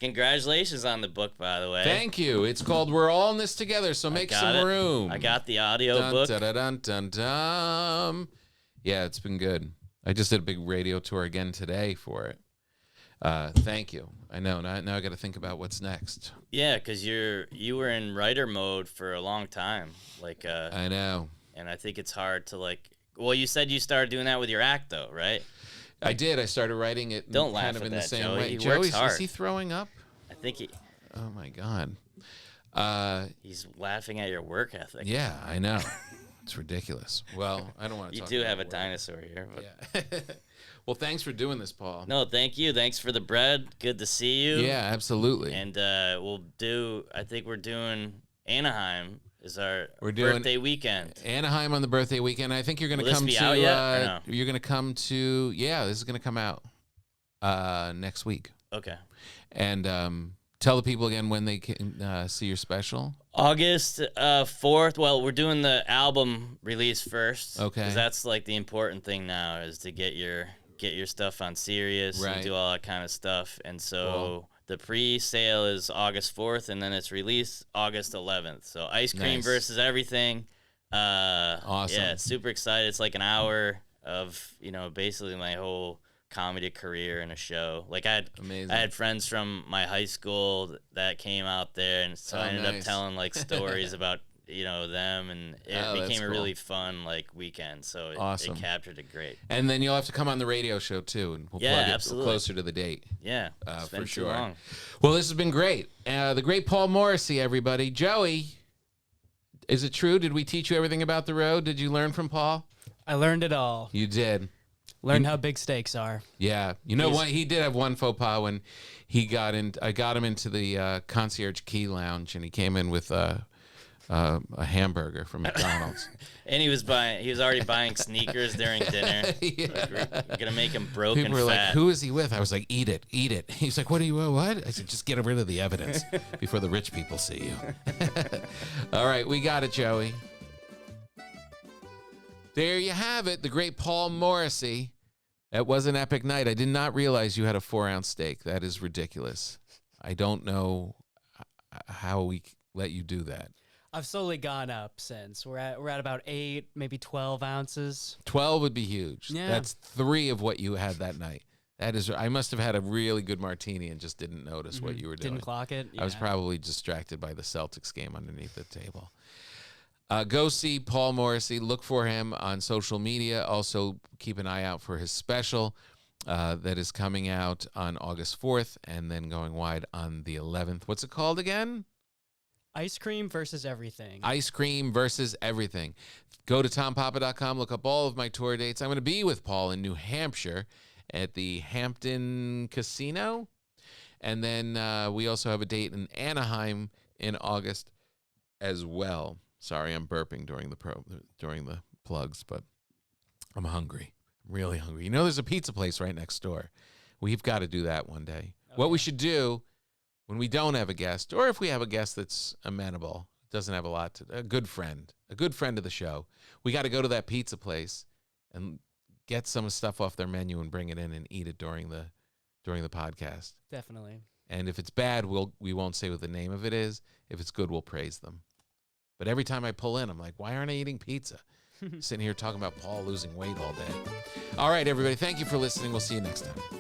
Congratulations on the book, by the way. Thank you. It's called We're All in This Together, so make some room. I got the audio book. Yeah, it's been good. I just did a big radio tour again today for it. Thank you. I know. Now I got to think about what's next. Yeah, because you were in writer mode for a long time. Like, I know. And I think it's hard to, like... Well, you said you started doing that with your act, though, right? I did. I started writing it Don't laugh kind of at in that, the same Joey. way. He Joey, works hard. is he throwing up? I think he... Oh, my God. He's laughing at your work ethic. Yeah, I know. It's ridiculous. Well, I don't want to talk You do about have a work. dinosaur here. But... Yeah. Well, thanks for doing this, Paul. No, thank you. Thanks for the bread. Good to see you. Yeah, absolutely. And I think we're doing Anaheim is our birthday weekend. Anaheim on the birthday weekend. I think you're going to come this be to. Out yet, or no? You're going to come to. Yeah, this is going to come out next week. Okay. And Tell the people again when they can see your special. August 4th. Well, we're doing the album release first. Okay. Because that's like the important thing now is to get your stuff on Sirius Right. and do all that kind of stuff. And so Cool. the pre-sale is August 4th, and then it's released August 11th. So Ice Cream Nice. versus Everything. Awesome. Yeah, super excited. It's like an hour of, basically my whole comedy career in a show. Like I Amazing. had friends from my high school that came out there, and so I ended up nice. telling like stories about them, and it that's became a cool. really fun like weekend. So Awesome. it captured it great. And then you'll have to come on the radio show too, and we'll Yeah, plug it absolutely. closer to the date. Yeah, it's been for too sure. long. Well, this has been great. The great Paul Morrissey, everybody. Joey, is it true? Did we teach you everything about the road? Did you learn from Paul? I learned it all. You did. Learned how big steaks are. Yeah, you know what? He did have one faux pas when he got in. I got him into the concierge key lounge, and he came in with a hamburger from McDonald's. And he was already buying sneakers during dinner. Yeah. Like, we're gonna make him broke People and were fat. like, "Who is he with?" I was like, "Eat it, eat it." He's like, "What are you? What?" I said, "Just get rid of the evidence before the rich people see you." All right, we got it, Joey. There you have it, the great Paul Morrissey. That was an epic night. I did not realize you had a 4-ounce steak. That is ridiculous. I don't know how we let you do that. I've slowly gone up since. We're at about 8, maybe 12 ounces. 12 would be huge. Yeah. That's 3 of what you had that night. That is, I must have had a really good martini and just didn't notice what you were doing. Didn't clock it. I was Yeah. probably distracted by the Celtics game underneath the table. Go see Paul Morrissey. Look for him on social media. Also, keep an eye out for his special that is coming out on August 4th and then going wide on the 11th. What's it called again? Ice Cream versus Everything. Ice Cream versus Everything. Go to tompapa.com. Look up all of my tour dates. I'm going to be with Paul in New Hampshire at the Hampton Casino. And then we also have a date in Anaheim in August as well. Sorry, I'm burping during the plugs, but I'm hungry. I'm really hungry. You know, there's a pizza place right next door. We've got to do that one day. What we should do when we don't have a guest, or if we have a guest that's amenable, doesn't have a good friend of the show, we got to go to that pizza place and get some stuff off their menu and bring it in and eat it during the podcast. Definitely. And if it's bad, we won't say what the name of it is. If it's good, we'll praise them. But every time I pull in, I'm like, why aren't I eating pizza? Sitting here talking about Paul losing weight all day. All right, everybody. Thank you for listening. We'll see you next time.